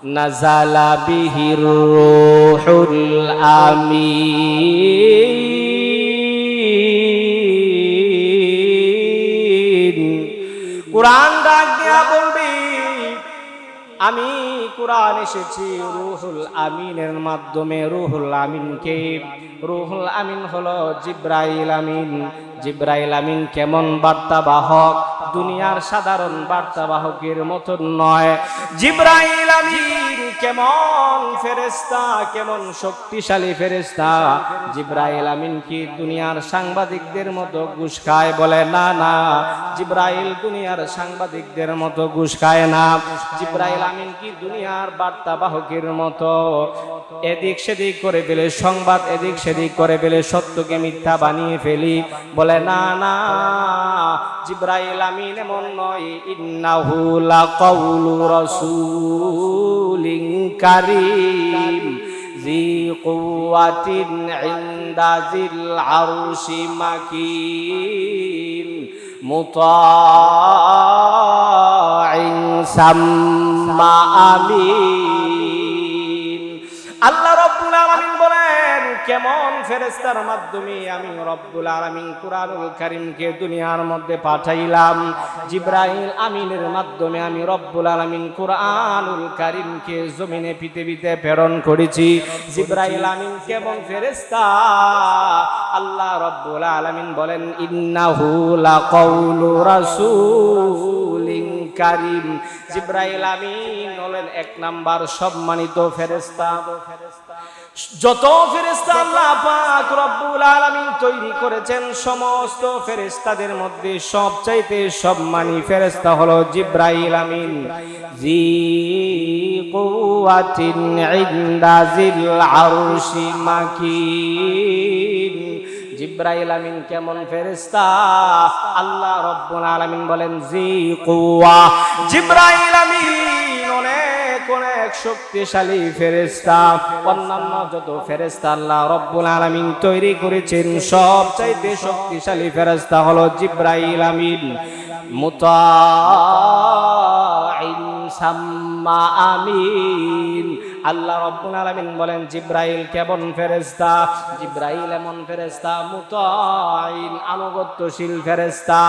নাযালা বিহির রূহুল আমিন। কুরআন ডাক দিয়া বলবি, আমি কুরআন এসেছি রূহুল আমিনের মাধ্যমে। রূহুল আমিনকে, রূহুল আমিন হলো জিবরাইল আমিন। জিবরাইল আমিন কেমন বার্তাবাহক, দুনিয়ার সাধারণ বার্তাবাহকের মতন নয়। জিবরাইল আমিন কেমন ফেরেশতা, কেমন শক্তিশালী ফেরেশতা। জিবরাইল আমিন কি দুনিয়ার সাংবাদিকদের মতো ঘুষ খায়? বলে না না, জিবরাইল দুনিয়ার সাংবাদিকদের মতো ঘুষ খায় না। জিবরাইল আমিন কি দুনিয়ার বার্তাবাহকের মতো এদিক সেদিক করে ফেলে, সংবাদ এদিক সেদিক করে ফেলে, সত্যকে মিথ্যা বানিয়ে ফেলি? বলে না না, জিবরাইল আমিন এমন নয়। ইন্নাহু লাকাউলু রাসূলিন কারীম জি কুওয়াতিন ইনদা জিল আরশি মাকিন মুতাইন সাম্মা আমিন। আল্লাহ রাব্বুল আলামিন বলেন, কেমন ফেরেশতার মাধ্যমে আমি রব্বুল আলামিন কুরআনুল কারীমকে দুনিয়ার মধ্যে পাঠাইলাম। জিবরাইল আমিনের মাধ্যমে আমি রব্বুল আলামিন কুরআনুল কারীমকে জমিনে পৃথিবীতে প্রেরণ করেছি। জিবরাইল আমিন কেমন ফেরেশতা? আল্লাহ রব্বুল আলামিন বলেন, ইন্নাহু লাকাউলু রাসূলিন কারীম। জিবরাইল আমিন হলেন এক নাম্বার সম্মানিত ফেরেশতা। যত ফেরেশতা আল্লাহ পাক রব্বুল আলামিন তৈরি করেছেন, সমস্ত ফেরেশতাদের মধ্যে সবচাইতে সম্মানী ফেরেশতা হলো জিবরাইল আমিন। জি কুওয়াতিন ইনদা জিল আরশি মাকিন। জিবরাইল আমিন কেমন ফেরেশতা? আল্লাহ রব্বুল আলামিন বলেন জি কুওয়া। জিবরাইল আমিন অনেক অনেক শক্তিশালী ফেরেশতা। অন্যান্য যত ফেরেশতা আল্লাহ রব্বুল আলামিন তৈরি করেছেন, সবচাইতে শক্তিশালী ফেরেশতা হলো জিবরাইল আমিন। মুতাইন সাম্মা আমিন। আল্লাহ রব্বুল আলামিন বলেন, জিবরাইল কেমন ফেরেশতা? জিবরাইল এমন ফেরেশতা মুতাইন, আনুগত্যশীল ফেরেশতা।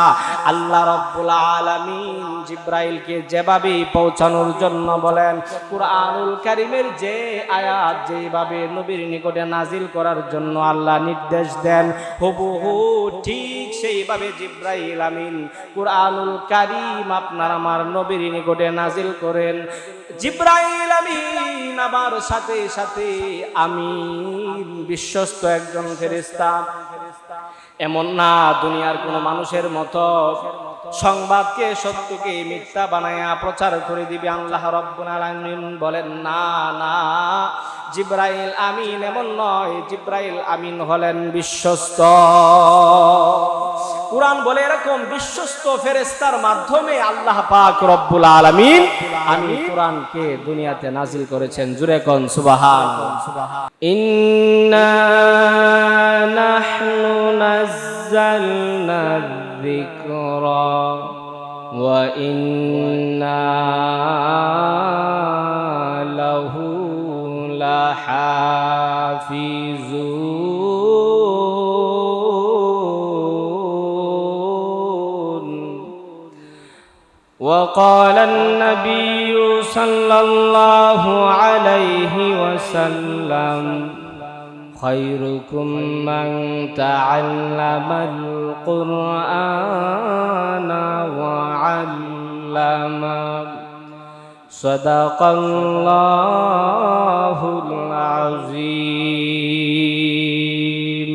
আল্লাহ রব্বুল আলামিন জিবরাইলকে যেভাবে পৌঁছানোর জন্য বলেন, কুরআনুল কারীমের যে আয়াত যেভাবে নবীর নিকটে নাজিল করার জন্য আল্লাহ নির্দেশ দেন, হুবহু ঠিক সেইভাবে জিবরাইল আমিন কুরআনুল কারীম আপনার আমার নবীর নিকটে নাজিল করেন। জিবরাইল আমিন আমার সাথে সাথে আমিন, বিশ্বস্ত একজন ফেরেশতা। এমন না দুনিয়ার কোন মানুষের মতো সংবাদকে সত্যকে মিথ্যা বানায়া প্রচার করে দিবে। আল্লাহ রাব্বুল আলামিন বলেন, না না, জিবরাইল আমিন এমন নয়। জিবরাইল আমিন হলেন বিশ্বস্ত। কুরআন বলে এরকম বিশ্বস্ত ফেরেশতার মাধ্যমে আল্লাহ পাক রব্বুল আলামিন আমি কুরআনকে দুনিয়াতে নাজিল করেছেন। জুরে কোন সুবহানাল্লাহ। ইন্না নাহনু নাযালনা যিকরা ওয়া ইন্না লাহু লাহাফিজুন। وقال النبي صلى الله عليه وسلم خيركم من تعلم القرآن وعلمه صدق الله العظيم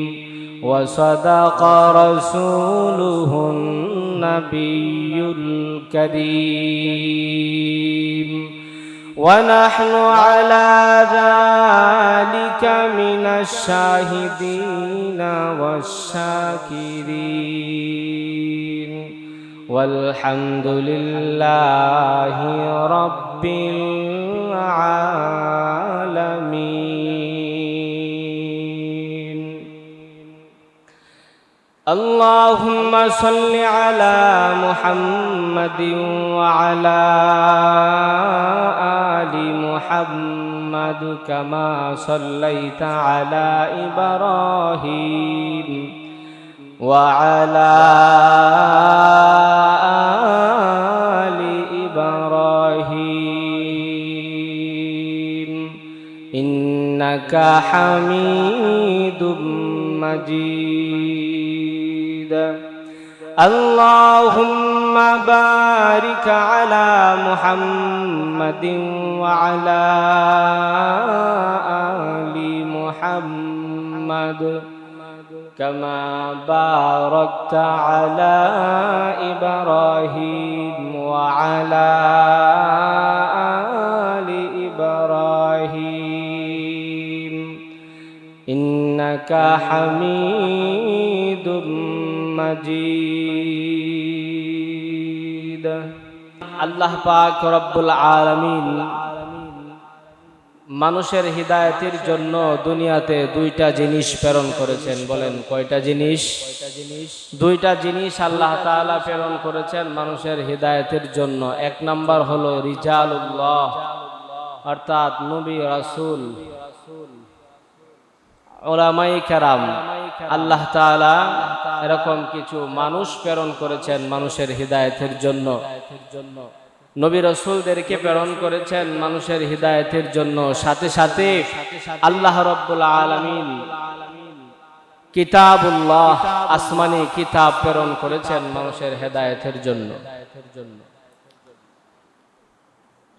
وصدق رسوله النبي الكريم ونحن على ذلك من الشاهدين والشاكرين والحمد لله رب العالمين اللهم صل على محمد وعلى آل محمد كما صليت على إبراهيم وعلى آل إبراهيم إنك حميد مجيد. اللهم بارك على محمد وعلى آل محمد كما باركت على إبراهيم وعلى آل إبراهيم إنك حميد مجيد. আল্লাহ পাক রব্বুল আলামিন মানুষের হিদায়াতের জন্য দুনিয়াতে দুইটা জিনিস প্রেরণ করেছেন। বলেন কয়টা জিনিস? দুইটা জিনিস আল্লাহ তাআলা প্রেরণ করেছেন মানুষের হিদায়াতের জন্য। এক নাম্বার হলো রিজালুল্লাহ, অর্থাৎ নবী রাসূল, উলামায়ে কেরাম। আল্লাহ তাআলা এরকম কিছু মানুষ প্রেরণ করেছেন মানুষের হিদায়াতের জন্য। নবী রাসূলদেরকে প্রেরণ করেছেন মানুষের হিদায়াতের জন্য। সাথে সাথে আল্লাহ রাব্বুল আলামিন কিতাবুল্লাহ, আসমানি কিতাব প্রেরণ করেছেন মানুষের হিদায়াতের জন্য।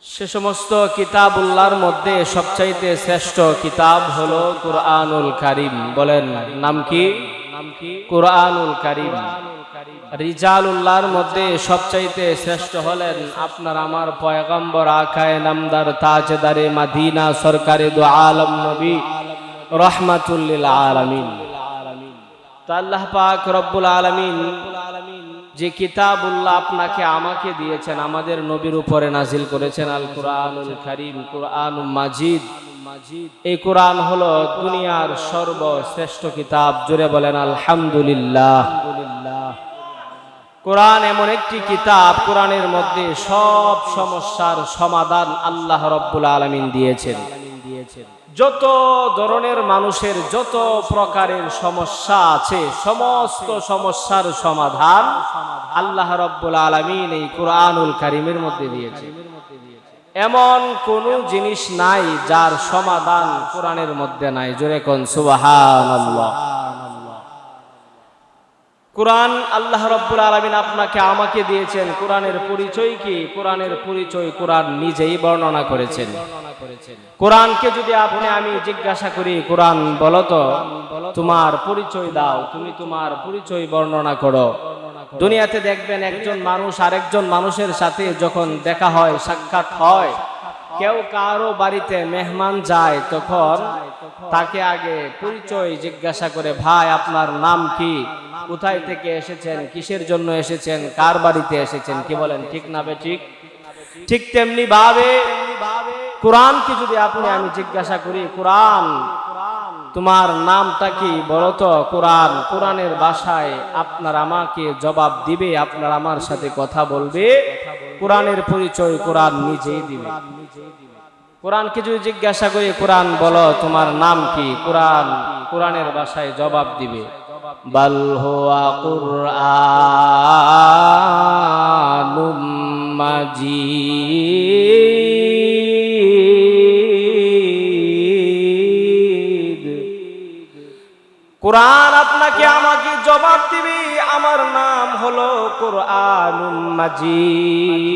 সে সমস্ত কিতাবুল্লাহর মধ্যে সবচাইতে শ্রেষ্ঠ কিতাব হলো কুরআনুল কারীম। বলেন নাম কি? কুরআনুল কারীম। রিজালুল্লাহর মধ্যে সবচাইতে শ্রেষ্ঠ হলেন আপনার আমার পয়গম্বর আকায়ে নামদার তাজদারে মদিনা সরকারে দু আলম নবী রাহমাতুল লিল আলামিন। তো আল্লাহ পাক রব্বুল আলামিন যে কিতাবুল্লাহ আপনাকে আমাকে দিয়েছেন, আমাদের নবীর উপরে নাজিল করেছেন আল কুরআনুল কারীম, কুরআনুল মাজিদ। এই কুরআন হলো দুনিয়ার সর্বশ্রেষ্ঠ কিতাব। জোরে বলেন আলহামদুলিল্লাহ। কোরআন এমন একটি কিতাব, কোরআনের মধ্যে সব সমস্যার সমাধান আল্লাহ রব্বুল আলামিন দিয়েছেন। যত ধরনের মানুষের যত প্রকারের সমস্যা আছে, সমস্ত সমস্যার সমাধান আল্লাহ রব্বুল আলামিন এই কুরআনুল কারীমের মধ্যে দিয়েছেন। এমন কোন জিনিস নাই যার সমাধান কোরআনের মধ্যে নাই। জোরে কোন সুবহানাল্লাহ। কোরআন আল্লাহ রব্বুল আলামিন আপনাকে আমাকে দিয়েছেন। কোরআনের পরিচয় কি? কোরআনের পরিচয় কোরআন নিজেই বর্ণনা করেছেন। কোরআনকে যদি আপনি আমি জিজ্ঞাসা করি, কোরআন বলো তো তোমার পরিচয় দাও, তুমি তোমার পরিচয় বর্ণনা করো। দুনিয়াতে দেখবেন একজন মানুষ আরেকজন মানুষের সাথে যখন দেখা হয়, সাক্ষাৎ হয়, কেউ কারো বাড়িতে মেহমান যায়, তখন তাকে আগে পরিচয় জিজ্ঞাসা করে, ভাই আপনার নাম কি, কোথায় থেকে এসেছেন, কিসের জন্য এসেছেন, কার বাড়িতে এসেছেন। কি বলেন ঠিক না বেঠিক? ঠিক তেমনি ভাবে কোরআনকে যদি আপনি আমি জিজ্ঞাসা করি, কোরআন তোমার নামটা কি বলো তো, কোরআন কোরআনের ভাষায় আপনার আমাকে জবাব দিবে, আপনার আমার সাথে কথা বলবে। কোরআনের পরিচয় কোরআন নিজেই দিবে। কোরআনকে যদি জিজ্ঞাসা করি, কোরআন বলো তোমার নাম কি, কোরআন কোরআনের ভাষায় জবাব দিবে, বাল হুয়া কুরআনুম মাজিদ। কোরআন আপনাকে আমাকে জবাব দিবে, আমার নাম হলো কুরআনুম মাজিদ।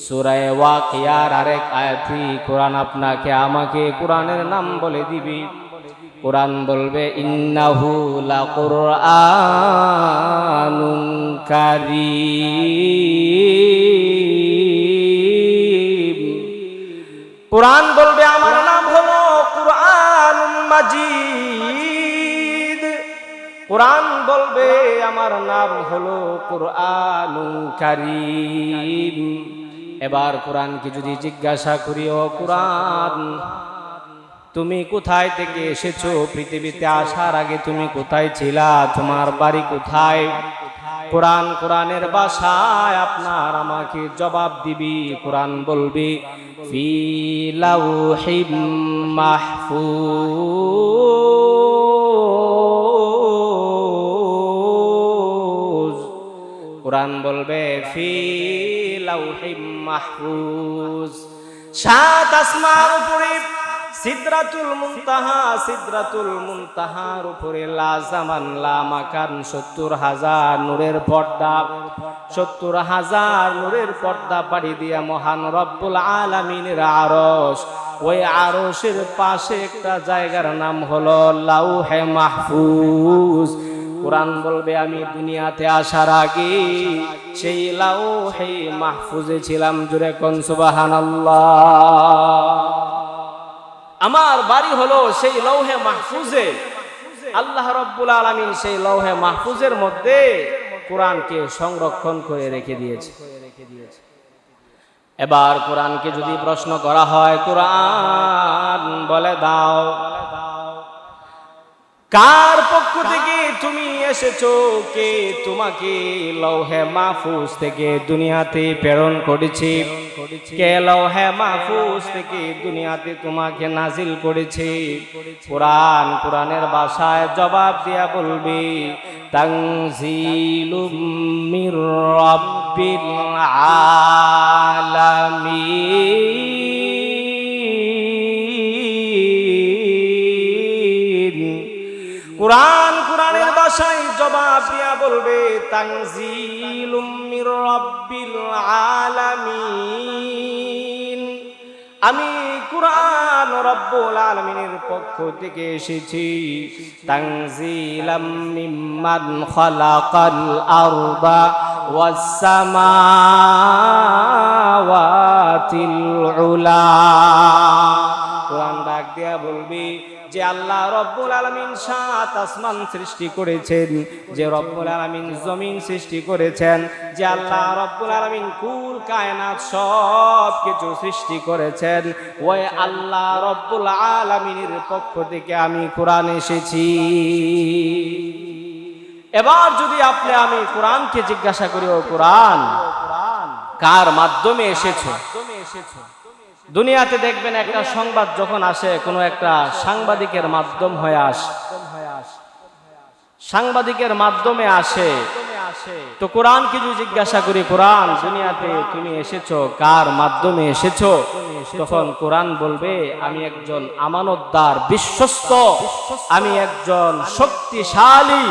সূরা ওয়াকিয়ার আরেক আয়াতে কোরআন আপনাকে আমাকে কোরআনের নাম বলে দিবে। কোরআন বলবে ইন্নাহু লাকুরআনুন কারীম। কোরআন বলবে আমার নাম হলো কুরআনুল মাজিদ। কোরআন বলবে আমার নাম হলো কুরআনুল কারীম। এবার কোরআনকে যদি জিজ্ঞাসা করি, ও কোরআন তুমি কোথায় থেকে এসেছো, পৃথিবীতে আসার আগে তুমি কোথায় ছিলা, তোমার বাড়ি কোথায়। কোরআনের ভাষায় আপনার আমাকে জবাব দিবি। কোরআন বলবি ফি লাউহিম মাহফুজ। কোরআন বলবে ফি লাউহিম মাহফুজ। সাত আসমান উপরে সিদরাতুল মুনতাহার উপরে লা জামান লা মাকান ৭০,০০০ নূরের পর্দা, ৭০,০০০ নূরের পর্দা পাড়ি দিয়া মহান রব্বুল আলামিনের আরশ, ওই আরশের পাশে একটা জায়গার নাম হলো লাউহে মাহফুজ। কোরআন বলবে আমি দুনিয়াতে আসার আগে সেই লাউহে মাহফুজে ছিলাম। জোরে কোন সুবহানাল্লাহ। আমার বাড়ি হলো সেই লৌহে মাহফুজে। আল্লাহ রব্বুল আলামিন সেই লৌহে মাহফুজের মধ্যে কোরআনকে সংরক্ষণ করে রেখে দিয়েছে। এবার কোরআনকে যদি প্রশ্ন করা হয়, কোরআন বলে দাও কার পক্ষ থেকে তুমি এসেছো, কে তোমাকে লৌহে মাহফুজ থেকে দুনিয়াতে প্রেরণ করেছে, কে লৌহে মাহফুজ থেকে দুনিয়াতে তোমাকে নাজিল করেছে। কোরআনের ভাষায় জবাব দিয়া বলবি তানজিলুম মির রাব্বিল আলামিন। কোরআনের ভাষায় জবাব দিয়া বলবে তানজিলুম মির রাব্বিল আলামিন। আমি কোরআন রব্বুল আলামিনের পক্ষ থেকে এসেছি। তানজিলাম মিম্মান খালাকাল আরদা ওয়াস সামাওয়াতিল উলা। কোরআন ডাক দিয়া বলবি যে আল্লাহ রব্বুল আলামিন সাত আসমান সৃষ্টি করেছেন, যে রব্বুল আলামিন জমিন সৃষ্টি করেছেন, যে আল্লাহ রব্বুল আলামিন কুল কায়নাত সব কিছু সৃষ্টি করেছেন, ওই আল্লাহ রব্বুল আলামিনের পক্ষ থেকে আমি কোরআন এসেছি। এবার যদি আমি কোরআনকে জিজ্ঞাসা করি, ও কোরআন কার মাধ্যমে এসেছো? দুনিয়াতে দেখবেন একটা সংবাদ যখন আসে, কোনো একটা সাংবাদিকের মাধ্যম হয়ে আসে, সাংবাদিকের মাধ্যমে আসে। তো কোরআনকে যদি জিজ্ঞাসা করি, কোরআন দুনিয়াতে তুমি এসেছো কার মাধ্যমে এসেছো, তখন কোরআন বলবে আমি একজন আমানতদার বিশ্বস্ত, আমি একজন শক্তিশালী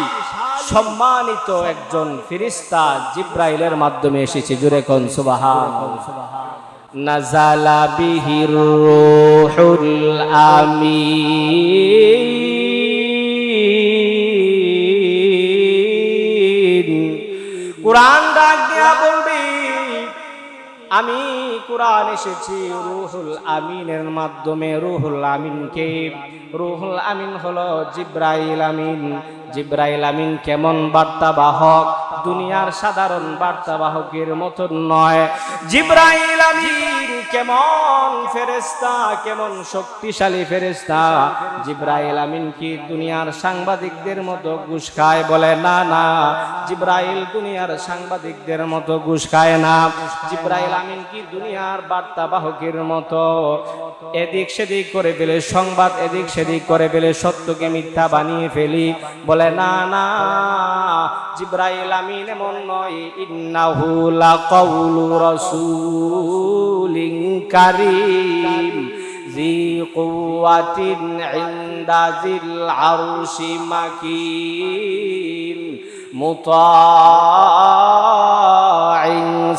সম্মানিত একজন ফেরেশতা জিবরাইলের মাধ্যমে এসেছি। জোরে কোন সুবহানাল্লাহ। নাযালা বিহির রূহুল আমিন। কোরআন ডাক দিয়া বলবি আমি কোরআন এসেছি রুহুল আমিনের মাধ্যমে। রুহুল আমিনকে, রুহুল আমিন হলো জিবরাইল আমিন। জিবরাইল আমিন কেমন বার্তাবাহক, দুনিয়ার সাধারণ বার্তাবাহকের মতো নয়। জিবরাইল আমিন কেমন ফেরেশতা, কেমন শক্তিশালী ফেরেশতা। জিবরাইল আমিন কি দুনিয়ার সাংবাদিকদের মতো ঘুষ খায়? বলে না, না, জিবরাইল দুনিয়ার সাংবাদিকদের মতো ঘুষ খায় না। জিবরাইল আমিন কি দুনিয়ার বার্তাবাহকের মতো এদিক সেদিক করে ফেলে, সংবাদ এদিক সেদিক করে ফেলে, সত্যকে মিথ্যা বানিয়ে ফেলি? বলে না, না, জিবরাইল আমিন এমন নয়। ইন্নাহু লাকাউলু রাসূলিন কারীম জি কুওয়াতিন ইনদা জিল আরশি মাকিন মুতাইন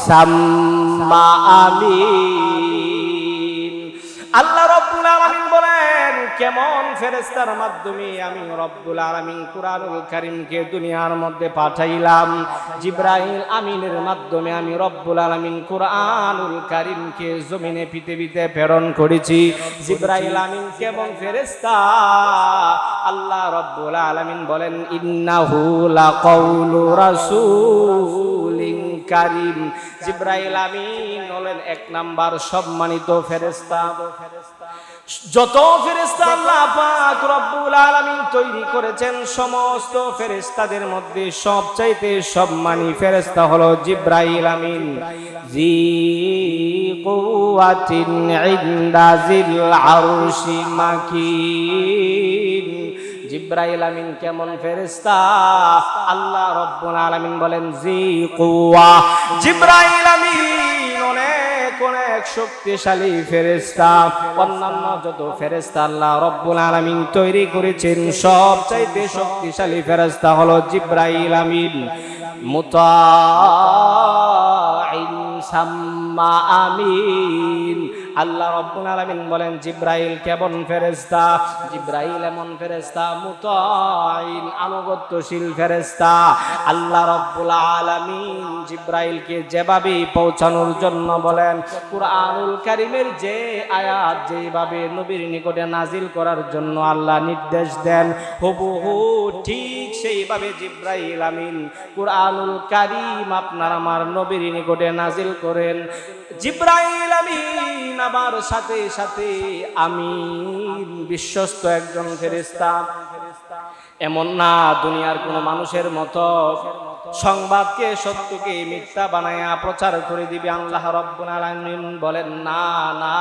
সাম্মা আমিন। আল্লাহ রব্বুল আলামিন বলেন কেমন ফেরেশতার মাধ্যমে আমি রব্বুল আলামিন কুরআনুল কারীমকে দুনিয়ার মধ্যে পাঠাইলাম। জিবরাইল আমিনের মাধ্যমে আমি রব্বুল আলামিন কুরআনুল কারীমকে জমিনে পৃথিবীতে প্রেরণ করেছি। জিবরাইল আমিন কেমন ফেরেশতা? আল্লাহ রব্বুল আলামিন বলেন ইন্নাহু লাকাউলু রাসূলিন কারীম। জিবরাইল আমিন হলেন এক নাম্বার সম্মানিত ফেরেশতা। যত ফেরেশতা আল্লাহ পাক রব্বুল আলামিন তৈরি করেছেন, সমস্ত ফেরেশতাদের মধ্যে সবচাইতে সম্মানী ফেরেশতা হলো জিবরাইল আমিন। জি কুওয়াতিন ইনদা জিল আরশি মাকিন। জিবরাইল আমিন কেমন ফেরেশতা? আল্লাহ রব্বুল আলামিন বলেন জি কুওয়া। জিবরাইল আমিন অনেক অনেক শক্তিশালী ফেরেশতা। অন্যান্য যত ফেরেশতা আল্লাহ রব্বুল আলামিন তৈরি করেছেন, সবচাইতে শক্তিশালী ফেরেশতা হলো জিবরাইল আমিন। মুতাইন সাম্মা আমিন। আল্লাহ রব্বুল আলামিন বলেন জিবরাইল কেমন ফেরেশতা? জিবরাইল এমন ফেরেশতা মুতাইন, আনুগত্যশীল ফেরেশতা। আল্লাহ রব্বুল আলামিন জিবরাইলকে যেভাবে পৌঁছানোর জন্য বলেন, কুরআনুল কারীমের যে আয়াত যেভাবে নবীর নিকটে নাজিল করার জন্য আল্লাহ নির্দেশ দেন, হুবহু ঠিক সেইভাবে জিবরাইল আমিন কুরআনুল কারীম আপনার আমার নবীর নিকটে নাজিল করেন। জিবরাইল আমিন আমার সাথে সাথে আমিন, বিশ্বস্ত একজন ফেরেশতা। এমন না দুনিয়ার কোন মানুষের মতো সংবাদকে সত্যকে মিথ্যা বানায়া প্রচার করে দিবে। আল্লাহ রাব্বুল আলামিন বলেন না না,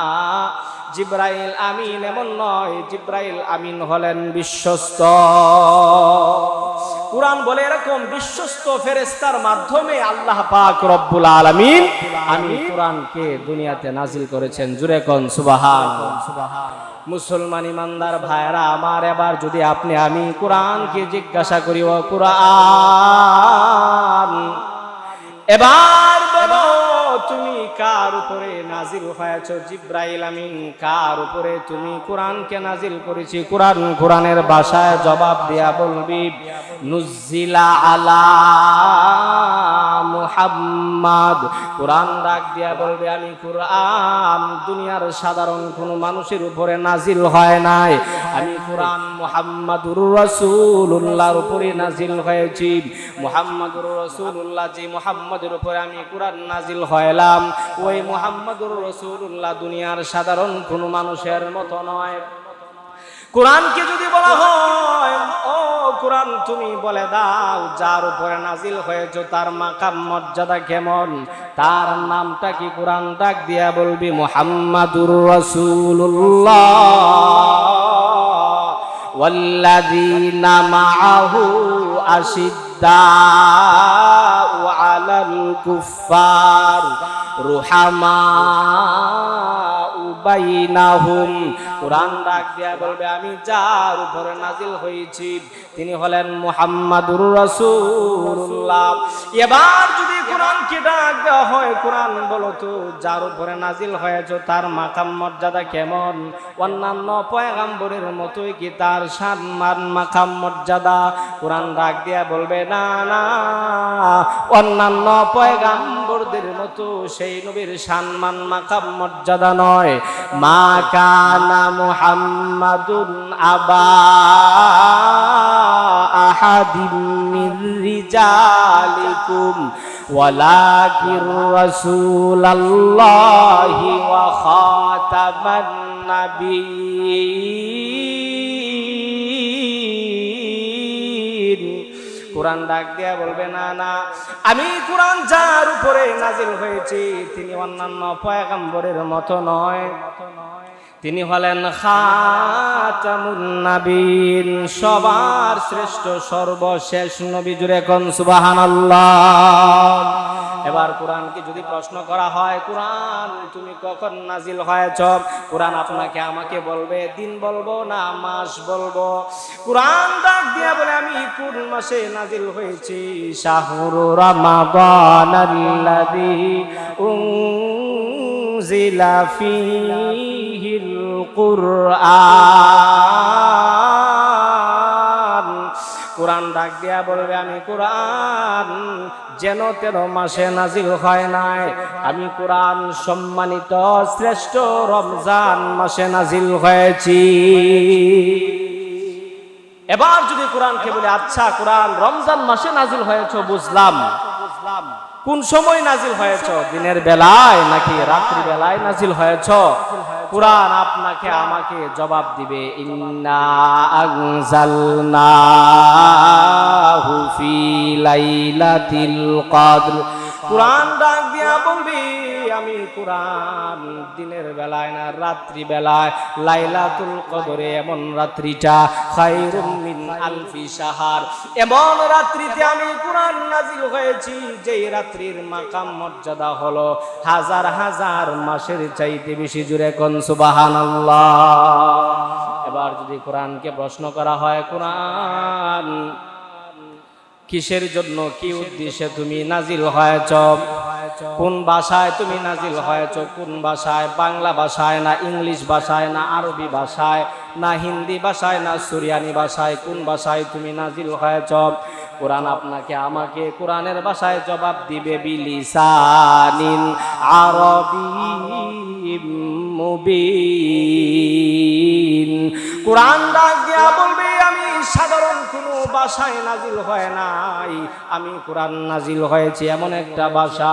জিবরাইল আমিন এমন নয়, জিবরাইল আমিন হলেন বিশ্বস্ত। কুরআন বলে এরকম বিশ্বস্ত ফেরেশতার মাধ্যমে আল্লাহ পাক রব্বুল আলামিন আমি কুরআনকে দুনিয়াতে নাজিল করেছেন। জুরে কোন সুবহানাল্লাহ। মুসলমান ইমানদার ভাইরা আমার, এবার যদি আপনি আমি কুরআনকে জিজ্ঞাসা করি, ও কুরআন এবার বলো তুমি কার উপরে নাজিল হয়েছো? জিবরাইল আমিন কার উপরে তুমি কুরআনকে নাজিল করেছি? কুরআনের ভাষায় জবাব দিয়া বলবি নুজিলা আলা মুহাম্মদ। কুরআন ডাক দিয়া বলবে আমি কুরআন দুনিয়ার সাধারণ কোনো মানুষের উপরে নাজিল হয় নাই, আমি কুরআন মুহাম্মাদুর রাসূলুল্লাহর উপরে নাজিল হয়েছি। মুহাম্মাদুর রাসূলুল্লাহ, যে মুহাম্মাদের উপরে আমি কুরআন নাজিল হইলাম, ওই মুহাম্মাদুর রাসূলুল্লাহ দুনিয়ার সাধারণ কোনো মানুষের মতো নয়। কুরআনকে যদি বলা হয় ও কুরআন তুমি বলে দাও যার উপরে নাজিল হয়েছে তার মাকাম মর্যাদা কেমন, তার নামটা কি? কুরআন ডাক দিয়া বলবি মুহাম্মাদুর রাসূলুল্লাহ ওয়াল্লাযীনা মাআহু আশিদ্দাউ আলাল কুফফার রুহামাউ বাইনাহুম। কুরআন ডাক দিয়া বলবে আমি যার উপরে নাজিল হয়েছি তিনি হলেন মুহাম্মাদুর রাসূলুল্লাহ। এবার যদি কুরআনকে ডাক দেওয়া হয়, কুরআন বলো তো যার উপরে নাজিল হয়েছে তার মাকাম মর্যাদা কেমন? অন্যান্য পয়গম্বরের মতোই কি তার সম্মান মাকাম মর্যাদা? কুরআন ডাক দিয়া বলবে না না, অন্যান্য পয়গম্বরদের মতো সেই নবীর সম্মান মাকাম মর্যাদা নয়। মা কানা মুহাম্মাদুন আবা আহাদিম মির রিজালিকুম ওয়ালাকির রাসূলুল্লাহি ওয়া খাতামান নাবিয়্যিন। কুরআন ডাক দেয়া বলবে না না, আমি কুরআন যার উপরে নাজিল হয়েছে তিনি অন্যান্য পয়গম্বরের মতো নয়, তিনি হলেন খাতামুন নাবিয়্যিন, সবার শ্রেষ্ঠ সর্বশেষ নবী। জুরে কোন সুবহানাল্লাহ। এবার কুরআনকে যদি প্রশ্ন করা হয় কুরআন তুমি কখন নাজিল হয়েছ, কুরআন আপনাকে আমাকে বলবে দিন বলবো না মাস বলবো? কুরআন ডাক দিয়া বলে আমি কোন মাসে নাজিল হয়েছি? শাহরু রমাদানাল্লাযী উনজিলা ফীহিল কুরআন। কুরআন ডাক দিয়া বলবে আমি কুরআন যেন 13 মাসে নাজিল হয় নাই, আমি কুরআন সম্মানিত শ্রেষ্ঠ রমজান মাসে নাজিল হয়েছি। এবার যদি কুরআনকে বলে আচ্ছা কুরআন রমজান মাসে নাজিল হয়েছে বুঝলাম, কোন সময় নাজিল হয়েছ, দিনের বেলায় নাকি রাত্রি বেলায় নাজিল হয়েছ? কুরআন আপনাকে আমাকে জবাব দিবে, ইন্না আনজালনাহু ফি লাইলাতিল কদর। কুরআন ডাক দিয়া বলবি, আমি কুরআন দিনের বেলায় না রাত্রি বেলায়, লাইলাতুল কদরে, এমন রাত্রিটা খায়রুম মিন আলফি শাহর, এমন রাত্রিতে আমি কুরআন নাজিল হয়েছি যেই রাত্রির মাকাম মর্যাদা হলো হাজার হাজার মাসের চাইতে বেশি। জুড়ে কোন সুবহানাল্লাহ। এবার যদি কোরআনকে প্রশ্ন করা হয়, কোরআন কিসের জন্য, কি উদ্দেশ্যে তুমি নাজিল হয়েছ, কোন ভাষায় তুমি নাজিল হয়েছ, কোন ভাষায়, বাংলা ভাষায় না ইংলিশ ভাষায় না আরবি ভাষায় না হিন্দি ভাষায় না সুরিয়ানি ভাষায়, কোন ভাষায় তুমি নাজিল হয়েছ? কোরআন আপনাকে আমাকে কোরআনের ভাষায় জবাব দিবে, বিলিসানিন আরবিয়্যিম মুবিন। কোরআন ডাক দিয়া বলবে, আমি সাধারণ কোনো ভাষায় নাজিল হয় নাই, আমি কোরআন নাজিল হয়েছে এমন একটা ভাষা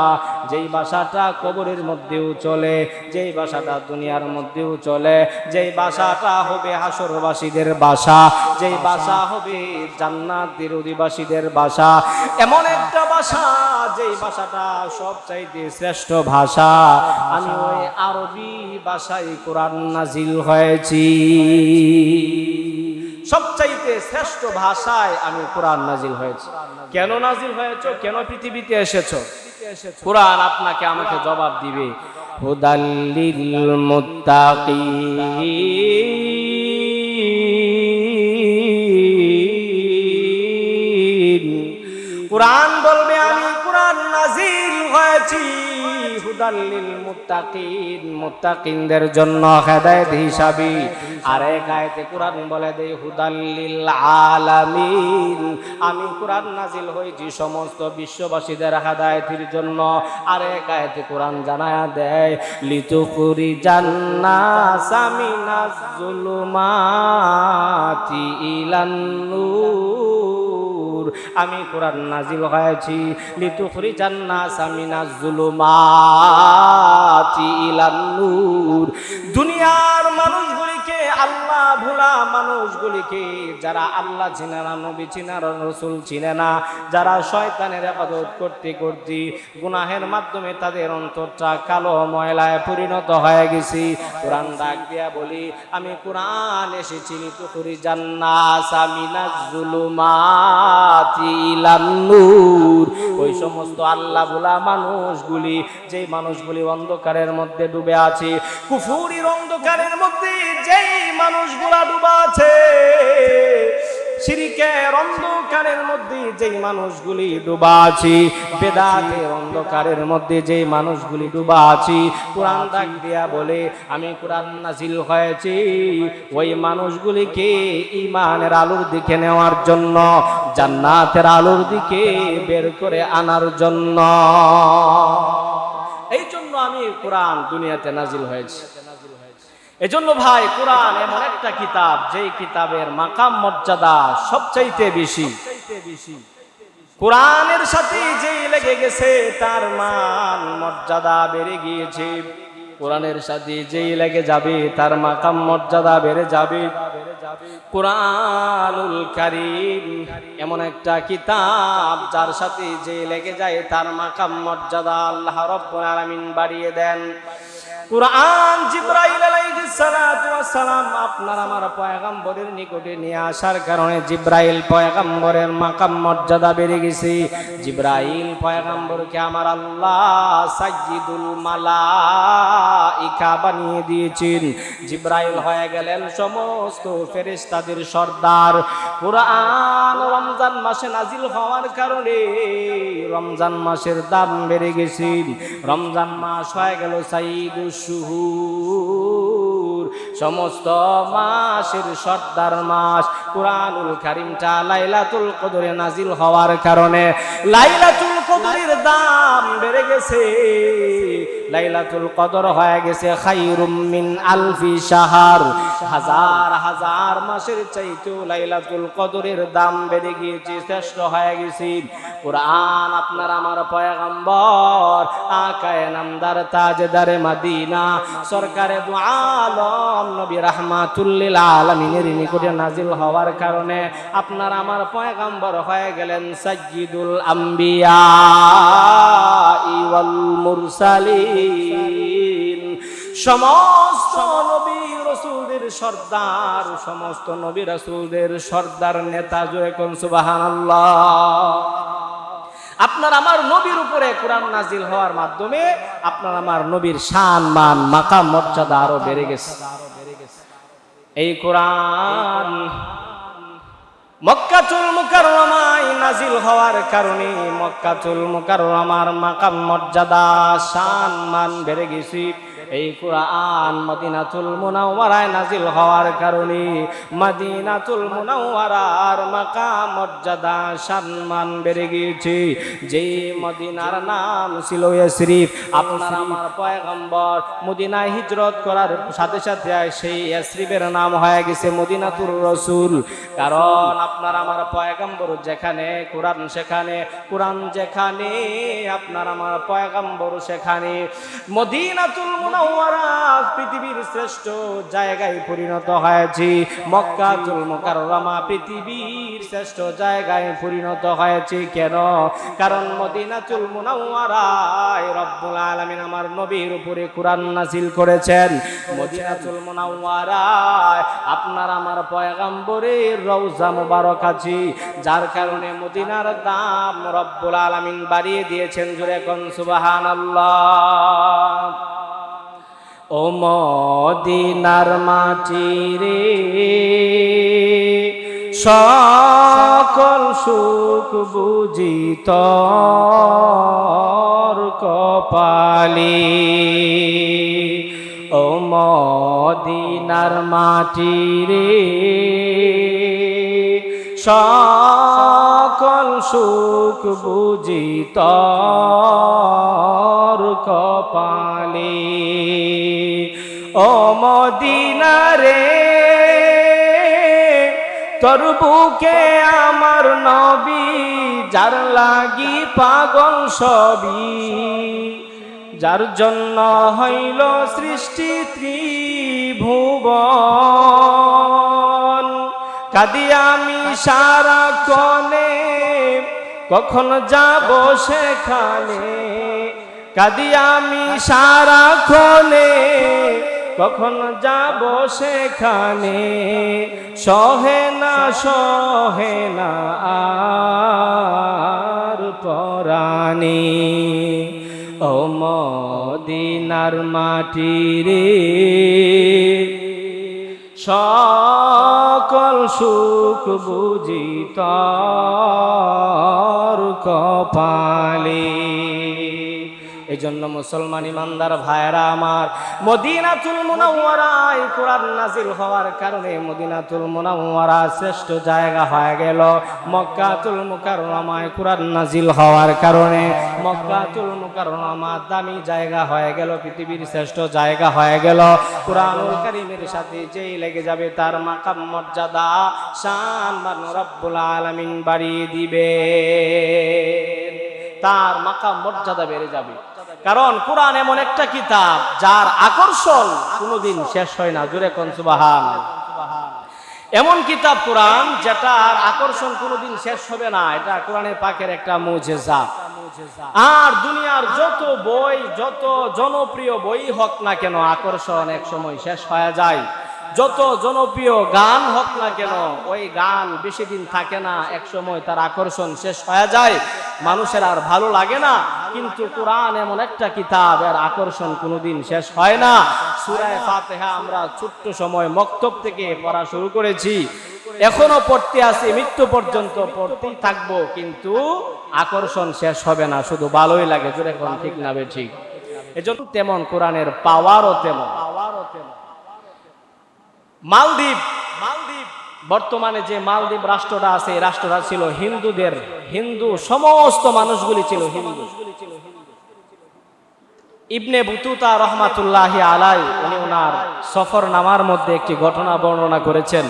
যেই ভাষাটা কবরের মধ্যেও চলে, যেই ভাষাটা দুনিয়ার মধ্যেও চলে, যেই ভাষাটা হবে হাসরবাসীদের ভাষা, যেই ভাষা হবে জান্নাতের অধিবাসীদের ভাষা, এমন একটা ভাষা যেই ভাষাটা সবচাইতে শ্রেষ্ঠ ভাষা। আমি ওই আরবি ভাষায় কোরআন নাজিল হয়েছি, সবচাইতে শ্রেষ্ঠ ভাষায় আমি কোরআন নাজিল হয়েছি। কেন নাজিল হয়েছো, কেন পৃথিবীতে এসেছো? কোরআন আপনাকে আমাকে জবাব দিবে, হুদাল্লিল মুত্তাকিন। কোরআন বলবে, আমি কোরআন নাজিল হয়েছি হুদাল্লিল মুত্তাকিন, মুত্তাকিনদের জন্য হেদায়েত হিসাবে। আর এক আয়াতে কোরআন বলে দেয়, হুদাল্লিল আলামিন, আমি কোরআন নাজিল হয়েছি সমস্ত বিশ্ববাসীদের হেদায়েতের জন্য। আর এক আয়াতে কোরআন জানায়া দেয়, লিতুখরিজান নাসা মিনাজ যুলুমাতি ইলান নূর, আমি কোরআন নাজিল হয়েছি লিতুখরিজান নাসা মিনাজ যুলুমাতি ইলান নূর, দুনিয়ার মানুষগুলিকে, আল্লাহ ভোলা মানুষগুলিকে, যারা আল্লাহ চিনে না, নবী চিনে না, রাসূল চিনে না, যারা শয়তানের ইবাদত করতে করতে গুনাহের মাধ্যমে তাদের অন্তরটা কালো ময়লায় পরিণত হয়ে গেছে, কোরআন ডাক দিয়া বলি, আমি কোরআন এসেছি লিতুখরিজান নাসা মিনাজ যুলুমাতি ইলান নূর, ওই সমস্ত আল্লাহ ভোলা মানুষগুলি, যেই মানুষগুলি অন্ধকারের মধ্যে ডুবে আছে, কুফুরির অন্ধকারের মধ্যে যেই মানুষগুলা ডুবে আছে, শিরকের অন্ধকারের মধ্যে যেই মানুষগুলি ডুবা আছে, বেদাতের অন্ধকারের মধ্যে যেই মানুষগুলি ডুবা আছে, কোরআন ডাক দিয়া বলে, আমি কোরআন নাজিল হয়েছি ওই মানুষগুলিকে ঈমানের আলোর দিকে নেওয়ার জন্য, জান্নাতের আলোর দিকে বের করে আনার জন্য। এই জন্য আমি কোরআন দুনিয়াতে নাজিল হয়েছি। এজন্য ভাই, কোরআন এমন একটা কিতাব যেই কিতাবের মাকাম মর্যাদা সবচাইতে বেশি। কোরআনের সাথে যেই লেগে গেছে তার মান মর্যাদা বেড়ে গিয়েছে, কোরআনের সাথে যেই লেগে যাবে তার মাকাম মর্যাদা বেড়ে যাবে। কোরআনুল কারীম এমন একটা কিতাব যার সাথে যে লেগে যায় তার মাকাম মর্যাদা আল্লাহ রাব্বুল আলামিন বাড়িয়ে দেন। কুরআন জিবরাইল আলাইহিস সালাতু ওয়াস সালাম আপনার আমার পয়গম্বরের নিকটে নিয়ে আসার কারণে জিবরাইল পয়গম্বরের মাকাম মর্যাদা বেড়ে গেছে। জিবরাইল পয়গম্বরকে আমার আল্লাহ সাইয়্যিদুল মালাইকা বানিয়ে দিয়েছেন। জিবরাইল হয়ে গেলেন সমস্ত ফেরেশতাদের সর্দার। কুরআন রমজান মাসে নাজিল হওয়ার কারণে রমজান মাসের দাম বেড়ে গেছে। রমজান মাস হয়ে গেল সাইয়্যিদুশ শুহুর, সমস্ত মাসের সর্দার মাস। কুরআনুল কারীমটা লাইলাতুল কদরে নাজিল হওয়ার কারণে লাইলাতুল কদরের দাম বেড়ে গেছে। লাইলাতুল কদর হয়ে গেছে খায়রুম মিন আলফি শাহর। হাজার হাজার মাসের চাইতেও লাইলাতুল কদরের দাম বেড়ে গিয়েছে, শ্রেষ্ঠ হয়ে গেছে। কুরআন আপনার আমার পয়গম্বর আকায়ে নামদার তাজদারে মদিনা সরকারে দু আলম নবী রাহমাতুল লিল আলামিনের নিকটে নাজিল হওয়ার কারণে আপনার আমার পয়গম্বর হয়ে গেলেন সাইয়্যিদুল আম্বিয়া ওয়াল মুরসালিন। সমস্ত নবী রাসূলদের সর্দার, সমস্ত নবী রাসূলদের সর্দার নেতা। জোরে কোন সুবহানাল্লাহ। আপনার আমার নবীর উপরে কোরআন নাজিল হওয়ার মাধ্যমে আপনার আমার নবীর শান মান মাকাম মর্যাদা আরো বেড়ে গেছে। এই কোরআন মক্কাতুল মুকাররমায় নাজিল হওয়ার কারণে মক্কাতুল মুকাররমার মাকাম মর্যাদা শান মান বেড়ে গেছে। এই কোরআন মদিনাতুল মুনাওয়ারায় নাজিল হওয়ার কারণে মদিনাতুল মুনাওয়ারার মাকাম মর্যাদা সম্মান বেড়ে গিয়েছে। যে মদিনার নাম ছিল ইয়াসরিব, আপনার আমার পয়গম্বর মদিনায় হিজরত করার সাথে সাথে সেই ইয়াসরিবের নাম হয়ে গেছে মদিনাতুর রাসূল। কারণ আপনার আমার পয়গম্বর যেখানে কোরআন সেখানে, কোরআন যেখানে আপনার আমার পয়গম্বর সেখানে। মদিনাতুল মুনাওয়ারা পৃথিবীর শ্রেষ্ঠ জায়গায় পরিণত হয়েছে। মক্কাতুল মুকাররমা পৃথিবীর শ্রেষ্ঠ জায়গায় পরিণত হয়েছে। কেন? কারণ মদিনাতুল মুনাওয়ারায় রব্বুল আলামিন আমার নবীর উপরে কোরআন নাযিল করেছেন। মদিনাতুল মুনাওয়ারায় আপনার আমার পয়গম্বরের রওজা মুবারক আছে, যার কারণে মদিনার দাম রব্বুল আলামিন বাড়িয়ে দিয়েছেন। জোরে কোন সুবহানাল্লাহ। ও মদিনার মাটি রে সকল সুখ বুঝি তোর কপালে। ও মদিনার মাটি রে সকল সুখ বুঝি তোর কপালে। ও মদিনা রে তোর বুকে আমার নবী, যার লাগি পাগল সবই, যার জন্য হইল সৃষ্টি ত্রিভুবন। কাঁদি আমি সারাক্ষণে, কখন যাব সেখানে। কাঁদি আমি সারাক্ষণে, কখন যাব সেখানে। সহে না আর পরাণে। ও মদিনার মাটি রে সকল সুখ বুঝি তোর কপালে। এই জন্য মুসলমান ইমানদার ভাইরা আমার, মদিনাতুল মুনাওয়ারায় কোরআন নাজিল হওয়ার কারণে মদিনাতুল মুনাওয়ারা শ্রেষ্ঠ জায়গা হয়ে গেল। মক্কাতুল মুকাররমায় কোরআন নাজিল হওয়ার কারণে মক্কাতুল মুকাররমা দামি জায়গা হয়ে গেল, পৃথিবীর শ্রেষ্ঠ জায়গা হয়ে গেল। কুরআনুল কারীমের সাথে যেই লেগে যাবে তার মাকাম মর্যাদা শান মান রব্বুল আলামিন বাড়িয়ে দিবে, তার মাকাম মর্যাদা বেড়ে যাবে। কারণ কোরআন এমন একটা কিতাব যার আকর্ষণ কোনোদিন শেষ হয় না। জোরে কোন সুবহানাল্লাহ। এমন কিতাব কোরআন যেটার আকর্ষণ কোনোদিন শেষ হবে না। এটা কোরআনের পাকের একটা মুজিজা। আর দুনিয়ার যত বই, যত জনপ্রিয় বই হোক না কেন, আকর্ষণ এক সময় শেষ হয়ে যায়। যত জনপ্রিয় গান হোক না কেন, ওই গান বেশি দিন থাকে না, এক সময় তার আকর্ষণ শেষ হয়ে যায়, মানুষের আর ভালো লাগে না। কিন্তু কোরআন এমন একটা কিতাব, এর আকর্ষণ কোনোদিন শেষ হয় না। সূরা ফাতিহা আমরা ছোট্ট সময় মক্তব থেকে পড়া শুরু করেছি, এখনো পড়তে আছি, মৃত্যু পর্যন্ত পড়তেই থাকবো, কিন্তু আকর্ষণ শেষ হবে না, শুধু ভালোই লাগে। জোরে কোন ঠিক না বে ঠিক? এজন্য তেমন কোরআনের পাওয়ারও তেমন। মালদ্বীপ বর্তমানে যে মালদ্বীপ রাষ্ট্রটা আছে, এই রাষ্ট্রটা ছিল হিন্দু, সমস্ত মানুষগুলি ছিল হিন্দু। ইবনে বুতুতা রহমাতুল্লাহি আলাই উনি ওনার সফর নামার মধ্যে একটি ঘটনা বর্ণনা করেছেন।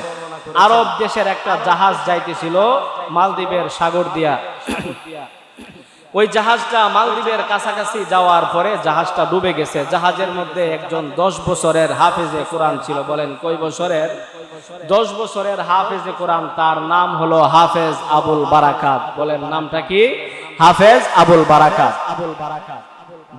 আরব দেশের একটা জাহাজ যাইতেছিল মালদ্বীপের সাগর দিয়া। ওই জাহাজটা মালদ্বীপের কাছাকাছি যাওয়ার পরে জাহাজটা ডুবে গেছে। জাহাজের মধ্যে একজন 10 বছরের হাফেজে কোরআন ছিল। বলেন কয় বছরের? 10 বছরের হাফেজে কোরআন। তার নাম হলো হাফেজ আবুল বারাকাত। বলেন নামটা কি? হাফেজ আবুল বারাকাত।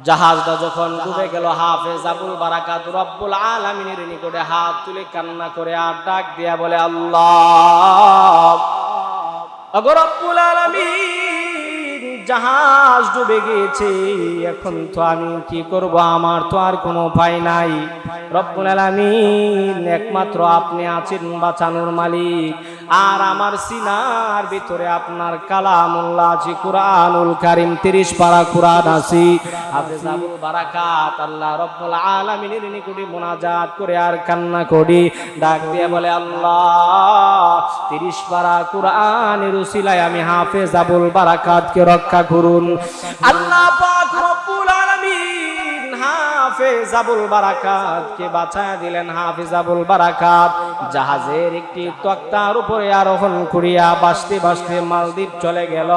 জাহাজটা যখন ডুবে গেল, হাফেজ আবুল বারাকাত রব্বুল আলামিনের নিকটে হাত তুলে কান্না করে আর ডাক দিয়া বলে, আল্লাহ ওগো রব্বুল আলামিন, জাহাজ ডুবে গিয়েছে, এখন তো আমি কি করব? আমার তো আর কোনো উপায় নাই। রব্বুল আলামিন, একমাত্র আপনি আছেন বাঁচানোর মালিক। আর আমার সিনার ভিতরে আপনার কালামুল্লাহ আছে, কুরআনুল কারীম 30 পারা কুরআন আছে। হাফেজ আবুল বারাকাত আল্লাহ রব্বুল আলামিনের নিকটে মুনাজাত করে আর কান্না করি, ডাক দিয়ে বলে, আল্লাহ 30 পারা কুরআনের উসিলায় আমি হাফেজ আবুল বারাকাতকে রক্ষা করুন। আল্লাহ পাক রব্বুল আলামিন হাফেজ আবুল বারাকাতকে বাঁচায়া দিলেন। হাফেজ আবুল বারাকাত জাহাজের একটি তক্তার উপরে আরোহণ করিয়া বাঁচতে বাঁচতে মালদ্বীপ চলে গেল।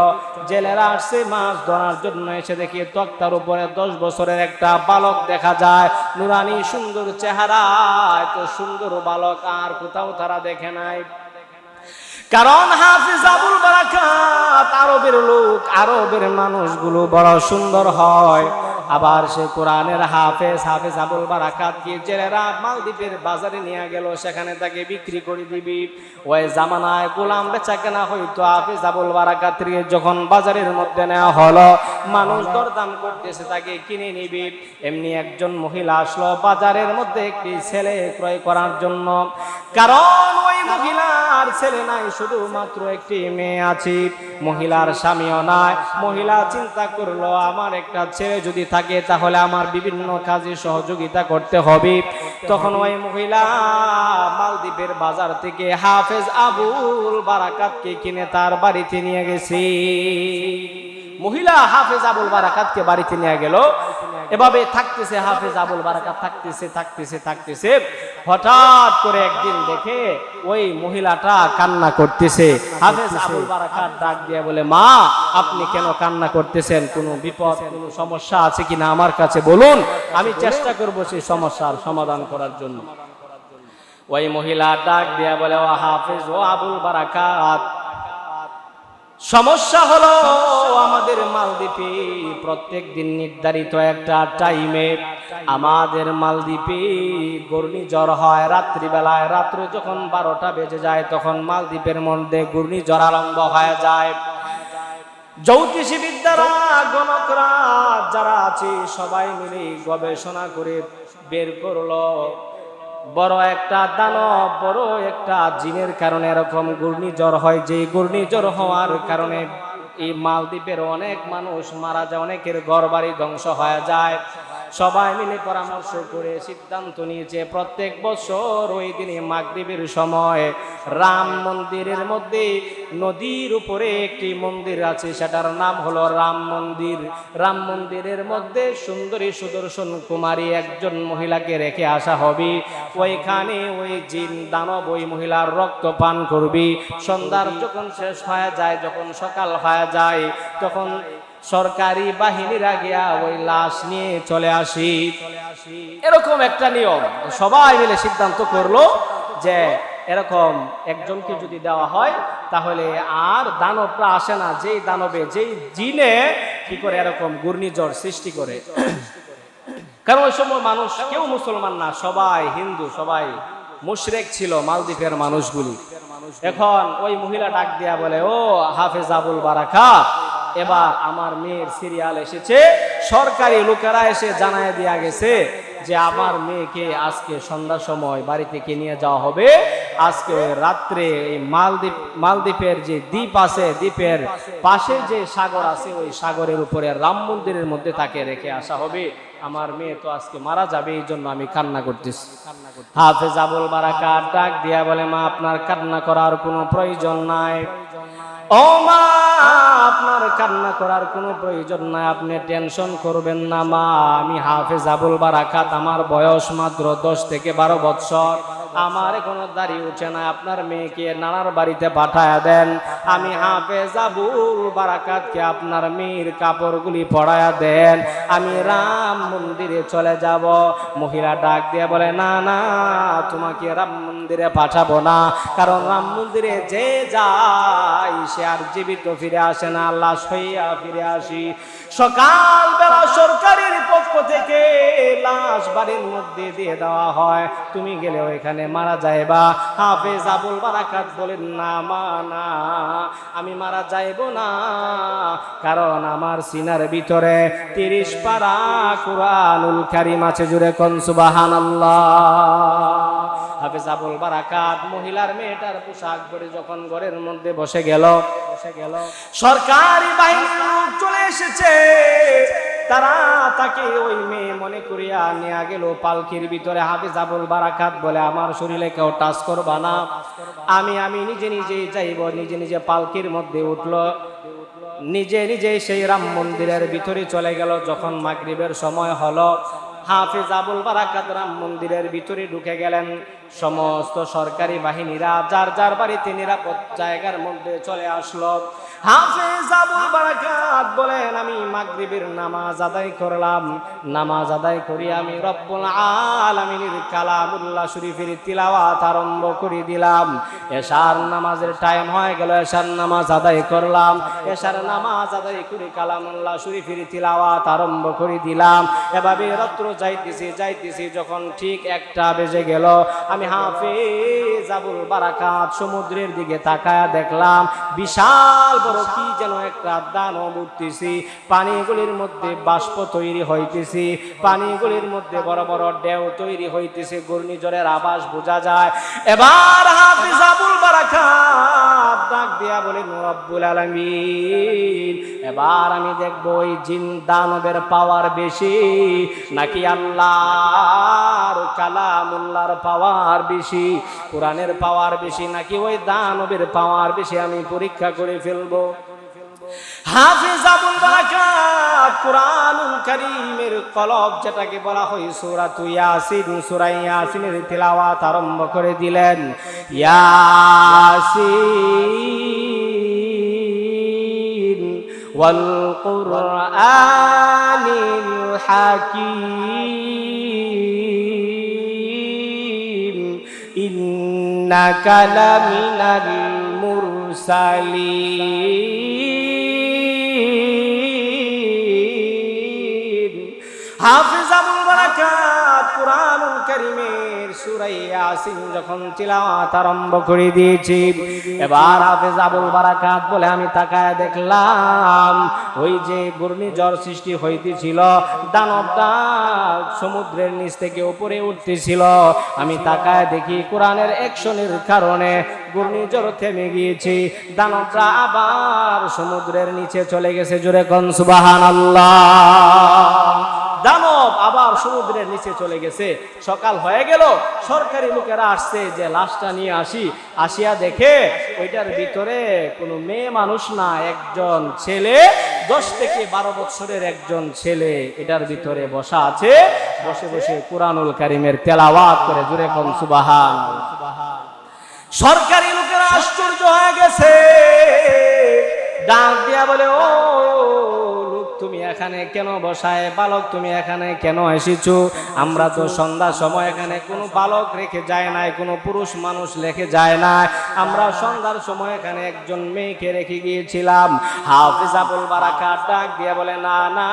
জেলেরা আসছে মাছ ধরার জন্য, এসে দেখি তক্তার উপরে 10 বছরের একটা বালক দেখা যায়। নুরানি সুন্দর চেহারা, এত সুন্দর বালক আর কোথাও তারা দেখে নাই। কারণ হাফেজ আবুল বারাকাত আরবের লোক, আরবের মানুষগুলো বড় সুন্দর হয়। আবার সে কোরআনের হাফেজ আবুল বারাকাতকে জেলেরা মালদ্বীপের বাজারে নিয়ে গেল, সেখানে তাকে বিক্রি করে দিবি। ওই জামানায় গোলাম বেচা কেনা হইতো। হাফেজ আবুল বারাকাতকে যখন বাজারের মধ্যে নেওয়া হলো, মানুষ দরদাম করতেছে, তাকে কিনে নিবি। এমনি একজন মহিলা আসলো বাজারের মধ্যে একটি ছেলে ক্রয় করার জন্য। কারণ ওই মহিলার ছেলে নাই, শুধুমাত্র একটি মেয়ে আছে। মহিলার স্বামীও নাই। মহিলা চিন্তা করলো, আমার একটা ছেলে যদি থাকে তাহলে আমার বিভিন্ন কাজে সহযোগিতা করতে হবে। তখন ওই মহিলা মালদ্বীপের বাজার থেকে হাফেজ আবুল বারাকাতকে কিনে তার বাড়িতে নিয়ে গেছে। মহিলা হাফেজ আবুল বারাকাতকে বাড়িতে নিয়ে গেল। এভাবে থাকতেছে হাফেজ আবুল বারাকাত, থাকতেছে। হঠাৎ করে একদিন দেখে ওই মহিলাটা কান্না করতেছে। হাফেজ আবুল বারাকাত ডাক দিয়ে বলে, মা আপনি কেন কান্না করতেছেন? কোনো বিপদ, কোনো সমস্যা আছে কিনা আমার কাছে বলুন, আমি চেষ্টা করব সেই সমস্যার সমাধান করার জন্য। ওই মহিলা ডাক দিয়ে বলে, ও হাফেজ ও আবুল বারাকাত, সমস্যা হলো আমাদের মালদ্বীপে প্রত্যেক দিন নির্ধারিত একটা টাইমে আমাদের মালদ্বীপে ঘূর্ণিঝড় হয় রাত্রিবেলায়। রাত্রে যখন 12টা বেজে যায় তখন মালদ্বীপের মধ্যে ঘূর্ণিঝড় আরম্ভ হয়ে যায়। জ্যোতিষবিদ্যারা, গণকরা যারা আছে সবাই মিলে গবেষণা করে বের করলো, বড় একটা দানব, বড় একটা জিনের কারণে এরকম ঘূর্ণিঝড় হয়। যে ঘূর্ণিঝড় হওয়ার কারণে এই মালদ্বীপের অনেক মানুষ মারা যায়, অনেকের ঘরবাড়ি ধ্বংস হয়ে যায়। সবাই মিলে পরামর্শ করে সিদ্ধান্ত নিয়েছে প্রত্যেক বছর ওই দিনে মাগরিবের সময় রাম মন্দিরের মধ্যে নদীর উপরে একটি মন্দির আছে, সেটার নাম হলো রাম মন্দির। রাম মন্দিরের মধ্যে সুন্দরী সুদর্শন কুমারী একজন মহিলাকে রেখে আসা হবে। ওইখানে ওই জিন দানব ওই মহিলার রক্ত পান করবি। সন্ধ্যার যখন শেষ হয়ে যায়, যখন সকাল হয়ে যায়, তখন সরকারি বাহিনীরা গিয়া ওই লাশ নিয়ে চলে আসি। এরকম একটা নিয়ম। সবাই মিলে সিদ্ধান্ত করলো যে এরকম একজনকে যদি দেওয়া হয় তাহলে আর দানবরা আসে না। যেই দানবে, যেই জিনে কি করে এরকম ঘূর্ণিঝড় সৃষ্টি করে। কারণ ওই সময় মানুষ কেউ মুসলমান না, সবাই হিন্দু, সবাই মুশরিক ছিল মালদ্বীপের মানুষগুলি। এখন ওই মহিলা ডাক দিয়া বলে, ও হাফেজ আবুল বারাকাত, এবার আমার মেয়ের সিরিয়াল এসেছে। সরকারি লোকেরা এসে জানায় দিয়া গেছে যে আমার মেয়েকে আজকে সন্ধ্যার সময় বাড়ি থেকে নিয়ে যাওয়া হবে। আজকে রাত্রে এই মালদ্বীপের যে দ্বীপ আছে, দ্বীপের পাশে যে সাগর আছে, ওই সাগরের উপরে রাম মন্দিরের মধ্যে তাকে রেখে আসা হবে। আমার মেয়ে তো আজকে মারা যাবে, এই জন্য আমি কান্না করতেছি। হাফেজ আবুল বারাকাত ডাক দিয়া বলে, মা আপনার কান্না করার কোনো প্রয়োজন নাই। ও মা, আপনার কান্না করার কোনো প্রয়োজন নাই, আপনি টেনশন করবেন না মা। আমি হাফেজ আবুল বারাকাত, আমার বয়স মাত্র 10 থেকে 12 বছর, আমার কোনো দাড়ি উঠে না, আপনার মেয়েকে নানার বাড়িতে পাঠায়া দেন। আমি হাফেজ আবুল বারাকাতকে আপনার মেয়ের কাপড়গুলি পরায়া দেন, আমি রাম মন্দিরে চলে যাব। মহিলা ডাক দিয়ে বলে, না না, তোমাকে রাম মন্দিরে পাঠাবো না, কারণ রাম মন্দিরে যে যায় সে আর জীবিত ফিরে আসে না, লাশ হইয়া ফিরে আসি। সকাল বেলা সরকারের পক্ষ থেকে লাশ বাড়ির মধ্যে দিয়ে দেওয়া হয়, তুমি গেলে ওইখানে মারা যাইবা। হাফেজ আবুল বারাকাত বলেন, না মা না, আমি মারা যাইব না, কারণ আমার সিনার ভিতরে 30 পারা কুরআনুল কারীম আছে। জুড়ে কোন সুবহানাল্লাহ। হাফেজ আবুল বারাকাত মহিলার মেয়েটার পোশাক পরে যখন ঘরের মধ্যে বসে গেল, সরকারি বাহিনীর লোক চলে এসেছে। তারা তাকে ওই মেয়ে মনে করিয়া নিয়ে গেল পালকির ভিতরে। হাফেজ আবুল বারাকাত বলে, আমার শরীরে কেউ টাচ করবা না, আমি নিজে নিজেই যাইব। নিজে নিজে পালকির মধ্যে উঠলো, নিজে নিজে সেই রাম মন্দিরের ভিতরে চলে গেল। যখন মাগরিবের সময় হলো, হাফেজ আবুল বারাকাত রাম মন্দিরের ভিতরে ঢুকে গেলেন। সমস্ত সরকারি বাহিনীরা যার যার বাড়িতে নিরাপদ জায়গার মধ্যে চলে আসলো। হাফেজ আবুল বারাকাত বলেন, আমি মাগরিবের নামাজ আদায় করলাম, নামাজ আদায় করি আমি রব্বুল আলামিনের কালামুল্লাহ শরীফের তিলাওয়াত আরম্ভ করে দিলাম। এশার নামাজের টাইম হয়ে গেল, এশার নামাজ আদায় করলাম। এশার নামাজ আদায় করে কালামুল্লাহ শরীফের তিলাওয়াত আরম্ভ করে দিলাম। এভাবে রাত্র যাইতেছি, যখন ঠিক 1টা বেজে গেল, আমি হাফেজ আবুল বারাকাত সমুদ্রের দিকে তাকায়া দেখলাম বিশাল বড় কি যেন একটা দানব উঠতেছি। পানিগুলির মধ্যে বাষ্প তৈরি হইতেছি, পানিগুলির মধ্যে বড় বড় ঢেউ তৈরি হইতেছে, ঘূর্ণিঝড়ের আভাস বোঝা যায়। এবার হাফেজ আবুল বারাকাত ডাক দিয়া বলেন, রব্বুল আলামিন, এবার আমি দেখব ওই জিন দানবের পাওয়ার বেশি নাকি আল্লাহর কালামুল্লাহর পাওয়ার বেশি, কোরআনের পাওয়ার বেশি নাকি ওই দানবের পাওয়ার বেশি, আমি পরীক্ষা করে ফেলবো। হাফেজ আবুল বারাকাত কুরআনুল কারীমের কলব, যেটাকে বলা হয় সূরাতু ইয়াসিন, সূরা ইয়াসিনের তিলাওয়াত আরম্ভ করে দিলেন। ইয়াসিন ওয়াল কুরআনিল হাকীম ইন্নাকা লামিনাল মুরসালিন। হাফেজ আবুল বারাকাত কুরআনুল কারীমের সূরা ইয়াসিন যখন তিলাওয়াত আরম্ভ করে দিয়েছি, এবার হাফেজ আবুল বারাকাত বলে, আমি তাকায় দেখলাম ওই যে ঘূর্ণিঝড় সৃষ্টি হইতেছিল, দানবটা সমুদ্রের নিচ থেকে উপরে উঠতেছিল, আমি তাকায় দেখি কোরআনের অ্যাকশনের কারণে ঘূর্ণিঝড় থেমে গিয়েছে, দানবটা আবার সমুদ্রের নিচে চলে গেছে। জোরে কোন সুবহানাল্লাহ। দানব আবার সমুদ্রের নিচে চলে গেছে। সকাল হয়ে গেল, সরকারি লোকেরা আসছে যে লাশটা নিয়ে আসিয়া দেখে ওইটার ভিতরে কোনো মেয়ে মানুষ না, একজন ছেলে, 10 থেকে 12 বছরের একজন ছেলে এটার ভিতরে বসা আছে, বসে বসে কুরআনুল কারীমের তেলাওয়াত করে। জোরে কোন সুবহানাল্লাহ। সরকারি লোকেরা আশ্চর্য হয়ে গেছে, ডাক দিয়া বলে, ও লোক, তুমি এখানে কেন বসায়? বালক, তুমি এখানে কেন এসেছো? আমরা তো সন্ধ্যার সময় এখানে কোনো বালক রেখে যায় নাই, কোনো পুরুষ মানুষ রেখে যায় না, আমরা সন্ধ্যার সময় এখানে একজন মেয়েকে রেখে গিয়েছিলাম। হাফেজ আবুল বারাকাত ডাক দিয়া বলে, না না,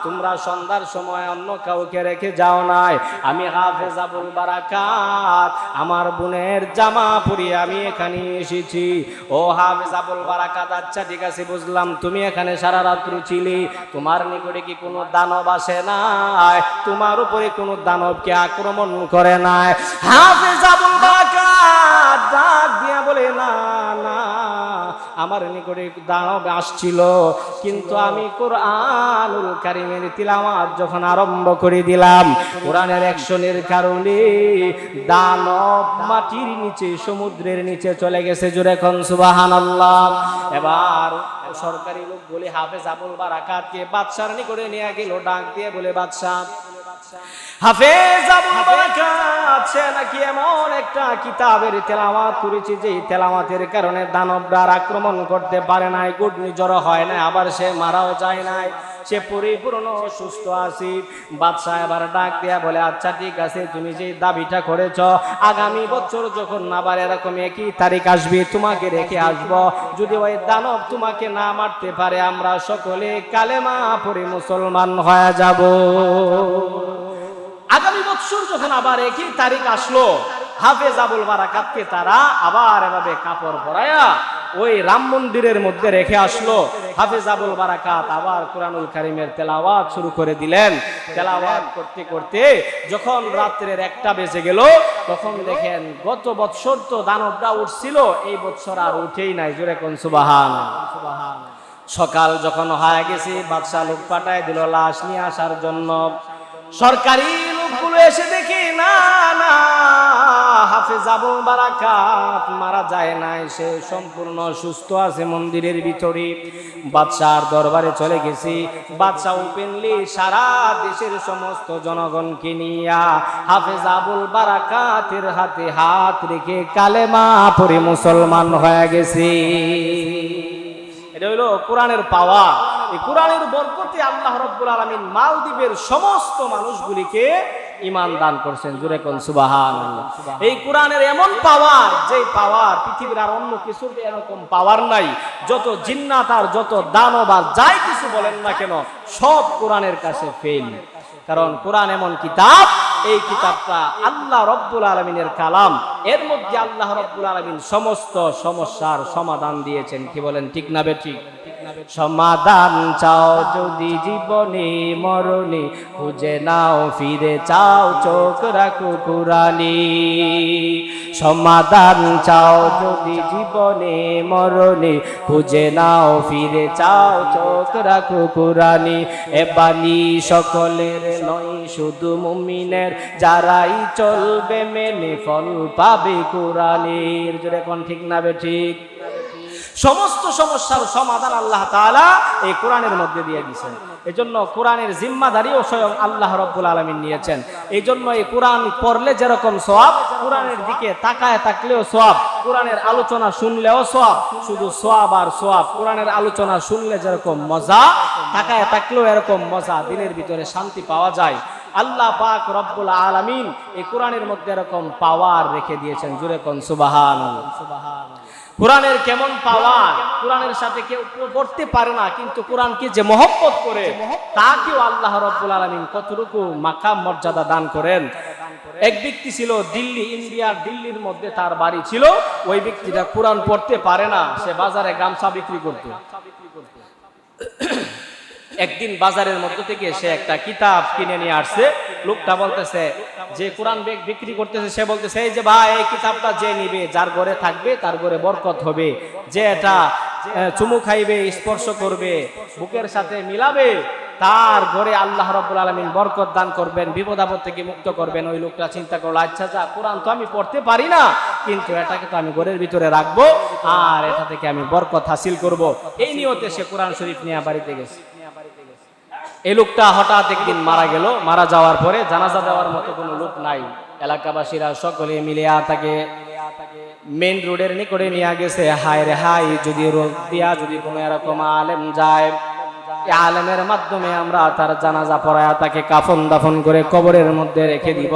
তোমরা সন্ধ্যার সময় অন্য কাউকে রেখে যাও নাই, আমি হাফেজ আবুল বারাকাত আমার বোনের জামা পরিয়ে আমি এখানে এসেছি। ও হাফেজ আবুল বারাকাত, আচ্ছা ঠিক আছে, বুঝলাম, তুমি এখানে সারা রাত্রি ছিলে, তোমার নিকটে কি কোনো দানব আসে নাই? তোমার উপরে কোনো দানবকে আক্রমণ করে নাই? হাফেজ আবুল বারাকাত ডাক দিয়া বলে, না না, আমার নিকটে দানব আসছিল, কিন্তু আমি কোরআনুল কারীমের তিলাওয়াত যখন আরম্ভ করে দিলাম, কোরআনের অ্যাকশনের কারণে দানব মাটির নিচে, সমুদ্রের নিচে চলে গেছে। জোরে কোন সুবহানাল্লাহ। এবার সরকারি লোক বলে হাফেজ আবুল বারাকাতকে বাদশার নিকটে নিয়ে গেল, ডাক দিয়ে বলে, বাদশা, হাফেজ আবুল বারাকাত সে নাকি এমন একটা কিতাবের তেলাওয়াত করেছে যে তেলাওয়াতের কারণে দানবরা আক্রমণ করতে পারে নাই, ঘূর্ণিঝড় হয় না, আবার সে মারাও যায় নাই, সে পরিপূর্ণ সুস্থ আছে। বাদশা এবার ডাক দিয়া বলে, আচ্ছা ঠিক আছে, তুমি যে দাবিটা করেছ, আগামী বছর যখন আবার এরকম একই তারিখ আসবে, তোমাকে রেখে আসব, যদি ওই দানব তোমাকে না মারতে পারে, আমরা সকলে কালেমা পড়ে মুসলমান হয়ে যাব। আগামী বছর যখন আবার একই তারিখ আসলো, হাফেজ আবুল বারাকাতকে তারা আবার এভাবে কাপড় পরায়া ওই রাম মন্দিরের মধ্যে রেখে আসলো। হাফেজ আবুল বারাকাত আবার কোরআনুল কারীমের তেলাওয়াত শুরু করে দিলেন। তেলাওয়াত করতে করতে যখন রাত্রের 1টা বেজে গেল, তখন দেখেন গত বছর তো দানবটা উঠছিল, এই বছর আর উঠেই নাই। জোরে কোন সুবহানাল্লাহ। সকাল যখন হয়ে গেছে, বাদশা লোক পাঠায় দিল লাশ নিয়ে আসার জন্য। সরকারি লোকগুলো এসে দেখে না না, হাফেজ আবুল বারাকাত মারা যায় নাই, সে সম্পূর্ণ সুস্থ আছে মন্দিরের ভিতরে। বাদশার দরবারে চলে গেছি। বাদশা ওপেনলি সারা দেশের সমস্ত জনগণকে নিয়া হাফেজ আবুল বারাকাতের হাতে হাত রেখে কালেমা পড়ে মুসলমান হয়ে গেছে। এটা হলো কোরআনের পাওয়ার। এই কোরআনের বরকতে আল্লাহ রাব্বুল আলামিন মালদ্বীপের সমস্ত মানুষগুলিকে ঈমান দান করছেন। জোরে কোন সুবহানাল্লাহ। এই কোরআনের এমন পাওয়ার, যে পাওয়ার পৃথিবীর আর অন্য কিছুর এরকম পাওয়ার নাই। যত জিন্নাত আর যত দানব আর যাই কিছু বলেন না কেন, সব কোরআনের কাছে ফেল। কারণ কোরআন এমন কিতাব, এই কিতাবটা আল্লাহ রাব্বুল আলামিনের কালাম। এর মধ্যে আল্লাহ রাব্বুল আলামিন সমস্ত সমস্যার সমাধান দিয়েছেন। কি বলেন, ঠিক না বেঠিক? সমাধান চাও যদি জীবনে মরণে, খুঁজে নাও ফিরে চাও চোখ রাখো কোরআনে। সমাধান চাও যদি জীবনে মরণে, খুঁজে নাও ফিরে চাও চোখ রাখো কোরআনে। এ বাণী সকলের নয়, শুধু মুমিনের, যারাই চলবে মেনে ফল পাবে কোরআনের। জোরে কোন ঠিক না বেঠিক? সমস্ত সমস্যার সমাধান আল্লাহ তাআলা এই কোরআনের মধ্যে দিয়ে দিয়েছেন। এজন্য কোরআনের জিম্মাদারিও স্বয়ং আল্লাহ রাব্বুল আলামিন নিয়েছেন। এই জন্য এই কোরআন পড়লে যেরকম সওয়াব, কোরআনের দিকে তাকায় থাকলেও সওয়াব, কোরআনের আলোচনা শুনলেও সওয়াব। শুধু সওয়াব আর সওয়াব। কোরআনের আলোচনা শুনলে যেরকম মজা, তাকায় থাকলেও এরকম মজা, দিনের ভিতরে শান্তি পাওয়া যায়। আল্লাহ পাক রব্বুল আলামিন এই কোরআনের মধ্যে এরকম পাওয়ার রেখে দিয়েছেন। জোরে কোন সুবহানাল্লাহ। কোরআনের কেমন পাওয়ার! কোরআনের সাথে কেউ পড়তে পারে না, কিন্তু কোরআনকে যে মহব্বত করে তাকেও আল্লাহ রাব্বুল আলামিন কতটুকু মাকাম মর্যাদা দান করেন। এক ব্যক্তি ছিল দিল্লি, ইন্ডিয়ার দিল্লির মধ্যে তার বাড়ি ছিল। ওই ব্যক্তিটা কোরআন পড়তে পারে না, সে বাজারে গামছা বিক্রি করত। একদিন বাজারের মধ্যে থেকে সে একটা কিতাব কিনে নিয়ে আসছে। লোকটা বলতেছে, যে কোরআন বিক্রি করতেছে, সে বলতেছে, এই যে ভাই, এই কিতাবটা যে নিবে, যার ঘরে থাকবে তার ঘরে বরকত হবে। যে এটা চুমু খাইবে, স্পর্শ করবে, বুকের সাথে মিলাবে, তার ঘরে আল্লাহ রাব্বুল আলামিন বরকত দান করবেন, বিপদ আপদ থেকে মুক্ত করবেন। ওই লোকটা চিন্তা করলো, আচ্ছা যা, কোরআন তো আমি পড়তে পারি না, কিন্তু এটাকে তো আমি ঘরের ভিতরে রাখবো, আর এটা থেকে আমি বরকত হাসিল করব। এই নিয়তে সে কোরআন শরীফ নিয়ে বাড়িতে গেছে। এই লোকটা হঠাৎ একদিন মারা গেল। মারা যাওয়ার পরে জানাজা দেওয়ার মতো কোনো লোক নাই। এলাকাবাসীরা সকলে মিলে তাকে মেইন রোডের নিকটে নিয়ে গেছে। হায় রে হায়, যদি রোড দিয়া যদি কোনো এরকম আলেম যায়, এই আলেমের মাধ্যমে আমরা তার জানাজা পড়ায়া তাকে কাফন দাফন করে কবরের মধ্যে রেখে দিব।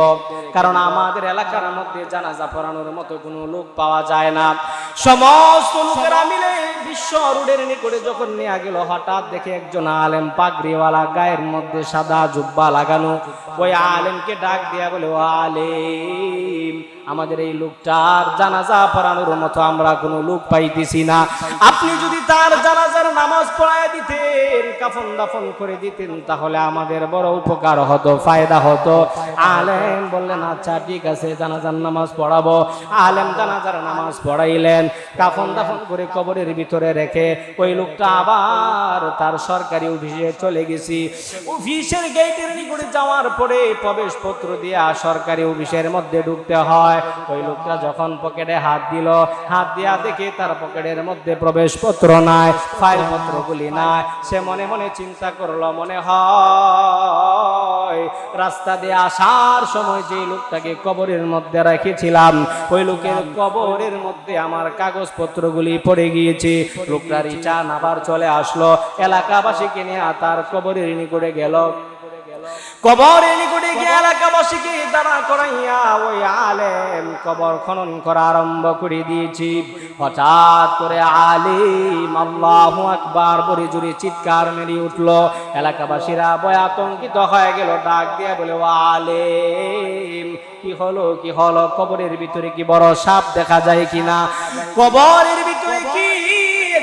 কারণ আমাদের এলাকার মধ্যে জানাজা পড়ানোর মতো কোনো লোক পাওয়া যায় না। সমস্ত লোকেরা মিলে বিশ্ব রোডের নিকটে যখন নিয়ে গেল, হঠাৎ দেখে একজন আলেম পাগড়িওয়ালা, গায়ের মধ্যে সাদা জুব্বা লাগানো, ওই আলেমকে ডাক দিয়া বলে, ও আলেম, আমাদের এই লোকটার জানাজা পড়ানোর মতো আমরা কোনো লোক পাইতেছি না। আপনি যদি তার জানাজার নামাজ পড়ায় দিতেন, কাফন দাফন করে দিতেন, তাহলে আমাদের বড় উপকার হতো, ফায়দা হতো। আলেম বললেন, আচ্ছা ঠিক আছে, জানাজার নামাজ পড়াবো। আলেম জানাজার নামাজ পড়াইলেন, কাফন দাফন করে কবরের ভিতরে ভিতরে রেখে ওই লোকটা আবার তার সরকারি অফিসে চলে গেছি। অফিসের গেটের নিকটে যাওয়ার পরে প্রবেশপত্র দিয়া সরকারি অফিসের মধ্যে ঢুকতে হয়। ওই লোকটা যখন পকেটে হাত দিল, হাত দিয়া দেখে তার পকেটের মধ্যে প্রবেশপত্র নাই, ফাইলপত্রগুলি নাই। সে মনে মনে চিন্তা করলো, মনে হয় রাস্তা দিয়ে আসার সময় যে লোকটাকে কবরের মধ্যে রেখেছিলাম ওই লোকের কবরের মধ্যে আমার কাগজপত্রগুলি পড়ে গিয়েছে। লোকটার রিটার্ন আবার চলে আসলো, এলাকাবাসীকে নিয়ে তার কবরের নিকটে গেল। কবরের নিকটে গিয়ে এলাকাবাসীকে দাঁড়া করাইয়া ওই আলেম কবর খনন করা আরম্ভ করে দিয়েছি। হঠাৎ করে আলিম আল্লাহু আকবার বলে জোরে চিৎকার মেরে উঠলো। এলাকাবাসীরা ভয়ে আতঙ্কিত হয়ে গেল, ডাক দিয়া বলে, ও আলেম কি হলো, কি হলো? কবরের ভিতরে কি বড় সাপ দেখা যায় কিনা? কবরের ভিতরে কি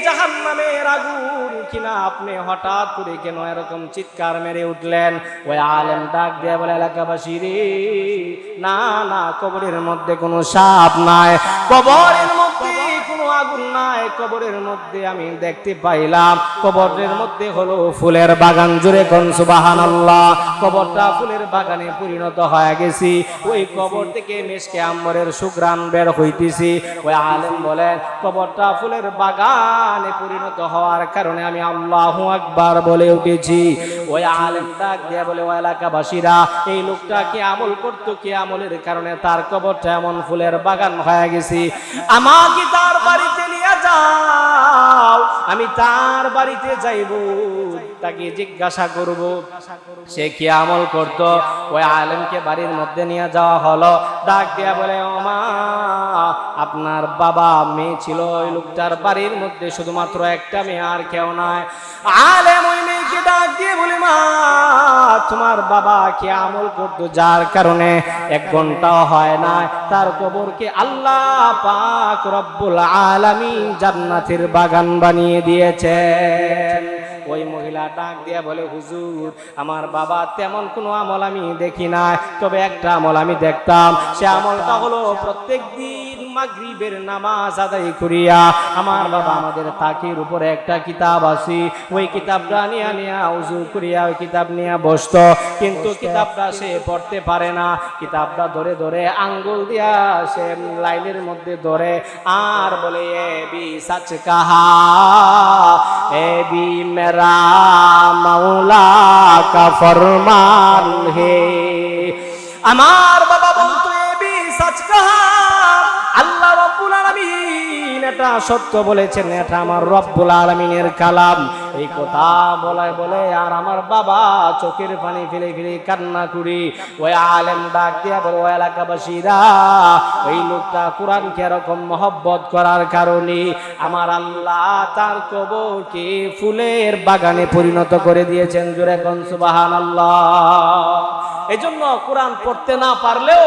জাহান্নামের আগুন কিনা? আপনি হঠাৎ করে কেন এরকম চিৎকার মেরে উঠলেন? ওই আলেম ডাক দিয়ে বলে, এলাকাবাসী রে, না না, কবরের মধ্যে কোনো সাপ নাই, কবরের মধ্যে কোনো আগুন নাই, কবরের মধ্যে আমি দেখতে পাইলাম কবরের মধ্যে হলো ফুলের বাগান। জোরে কোন সুবহানাল্লাহ। কবরটা ফুলের বাগানে পরিণত হয়ে গেছি। ওই কবর থেকে মেশকে আম্বরের সুঘ্রাণ বের হইতেছি। ওই আলেম বলেন, কবরটা ফুলের বাগানে পরিণত হওয়ার কারণে আমি আল্লাহু আকবার বলে উঠেছি। ওই আলেম ডাক দিয়ে বলে, ও এলাকাবাসীরা, এই লোকটা কি আমল করতো, কি আমলের কারণে তার কবরটা এমন ফুলের বাগান হয়ে গেছে? আমাকে তার বাড়িতে নিয়ে যাও, আমি তার বাড়িতে যাইব, তাকে জিজ্ঞাসা করব সে কি আমল করত। ওই আলেমকে বাড়ির মধ্যে নিয়ে যাওয়া হলো। ডাক দিয়া বলে, ও মা, আপনার বাবা মেয়ে ছিল, ওই লোকটার বাড়ির মধ্যে শুধুমাত্র একটা মেয়ে, আর কেউ নাই। আলেম ওই মেয়েকে ডাক দিয়ে বলে, মা, তোমার বাবা কি আমল করতো যার কারণে 1 ঘন্টাও হয় না তার কবরকে আল্লাহ পাক রব্বুল আলামিন জান্নাতের বাগান বানিয়ে দিয়েছেন। ওই মহিলা ডাক দিয়া বলে, হুজুর, আমার বাবা তেমন কোনো আমল আমি দেখি না, তবে একটা আমল আমি দেখতাম। সে আমলটা হলো প্রত্যেক দিন মাগরিবের নামাজ আদায় করিয়া আমার বাবা আমাদের তাকের উপরে একটা কিতাব আছে, ওই কিতাবটা নিয়ে উযু করিয়া ওই কিতাব নিয়ে বসতো, কিন্তু কিতাবটা সে পড়তে পারে না। কিতাবটা ধরে ধরে আঙ্গুল দিয়া সে লাইনের মধ্যে ধরে আর বলে, এ বি সচ কাহা, এ বি মেরা মাওলা কা ফরমান হে। আমার বাবা বলতো, এ বি সচ কাহা, আল্লাহ রব্বুল আলামিন এটা সত্য বলেছেন, এটা আমার রব্বুল আলামিনের কালাম। এই কথা বলায় বলে আর আমার বাবা চোখের পানি ফেলে ফেলে কান্না করি। ওই আলেম ডাক দিয়া বলে, ওই এলাকাবাসীরা, ওই লোকটা কোরআনকে এরকম মহব্বত করার কারণে আমার আল্লাহ তার কবরকে ফুলের বাগানে পরিণত করে দিয়েছেন। জোরে কোন সুবহানাল্লাহ। এজন্য কোরআন পড়তে না পারলেও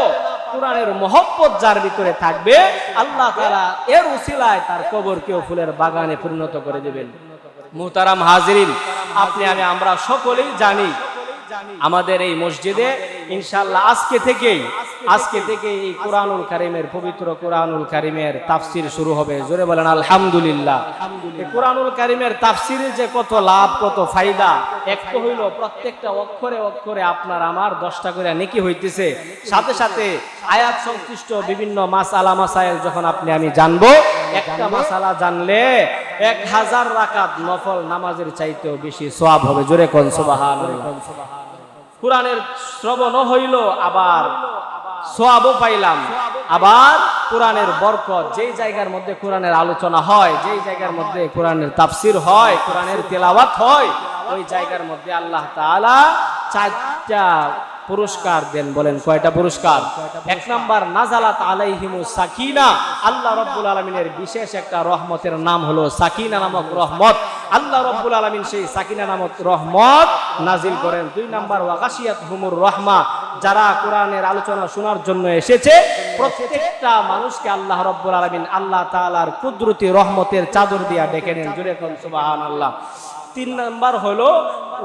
কোরআনের মহব্বত যার ভিতরে থাকবে, আল্লাহ তাআলা এর উসিলায় তার কবরকেও ফুলের বাগানে পরিণত করে দিবেন। মুহতারাম হাজিরিন, আপনি আমি আমরা সকলেই জানি আমাদের এই মসজিদে ইনশাআল্লাহ আজকে থেকে এই কোরআনুল কারীমের পবিত্র কোরআনুল কারীমের তাফসীর শুরু হবে। জোরে বলেন আলহামদুলিল্লাহ। এই কোরআনুল কারীমের তাফসীরের যে কত লাভ, কত ফায়দা, একটা হইল প্রত্যেকটা অক্ষরে অক্ষরে আপনার আমার 10টা করে নেকি হইতেছে। সাথে সাথে আয়াত সংশ্লিষ্ট বিভিন্ন মাসআলা মাসাইল যখন আপনি আমি জানবো, একটা মাসআলা জানলে 1000 রাকাত নফল নামাজের চাইতেও বেশি সওয়াব হবে। জোরে কোন সুবহানাল্লাহ। কোরআনের শ্রবণও হইল, আবার সওয়াবও পাইলাম, আবার কোরআনের বরকত। যেই জায়গার মধ্যে কোরআনের আলোচনা হয়, যেই জায়গার মধ্যে কোরআনের তাফসীর হয়, কোরআনের তেলাওয়াত হয়, ওই জায়গার মধ্যে আল্লাহ তাআলা 4টা পুরস্কার দেন। বলেন কয়টা পুরস্কার? 1 নাম্বার, নাজালাত আলাইহিমুস সাকিনা। আল্লাহ রাব্বুল আলামিনের বিশেষ একটা রহমতের নাম হলো সাকিনা নামক রহমত। আল্লাহ রাব্বুল আলামিন সেই সাকিনা নামক রহমত নাজিল করেন। 2 নাম্বার, ওয়া গাশিয়াতহুমুর রাহমা। যারা কোরআনের আলোচনা শোনার জন্য এসেছে প্রত্যেকটা মানুষকে আল্লাহ রাব্বুল আলামিন আল্লাহ তাআলার কুদরতি রহমতের চাদর দিয়া ডেকে নেন। জোরে কোন সুবহানাল্লাহ। তিন নাম্বার হলো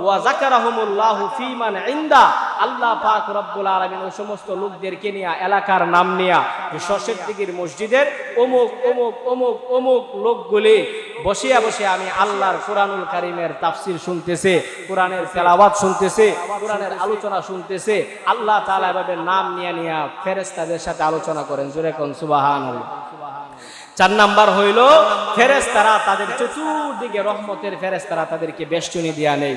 ওয়া যাকারাহুমুল্লাহু ফীমান ইনদা, আল্লাহ পাক রব্বুল আলামিন ওই সমস্ত লোকদেরকে নিয়ে, এলাকার নাম নিয়ে, শর্ষের দিকের মসজিদের অমুক অমুক অমুক অমুক লোকগুলি বসিয়া বসে আমি আল্লাহর কোরআনুল কারীমের তাফসীর শুনতেছে, কোরআনের তেলাওয়াত শুনতেছে, কোরআনের আলোচনা শুনতেছে। আল্লাহ তাআলা এভাবে নাম নিয়ে নিয়ে ফেরেশতাদের সাথে আলোচনা করেন। জোরে কোন সুবহানাল্লাহ। 4 নাম্বার হইল ফেরেশতারা তাদের চতুর্দিকে রহমতের ফেরেশতারা তাদেরকে বেষ্টনী দিয়া নেই।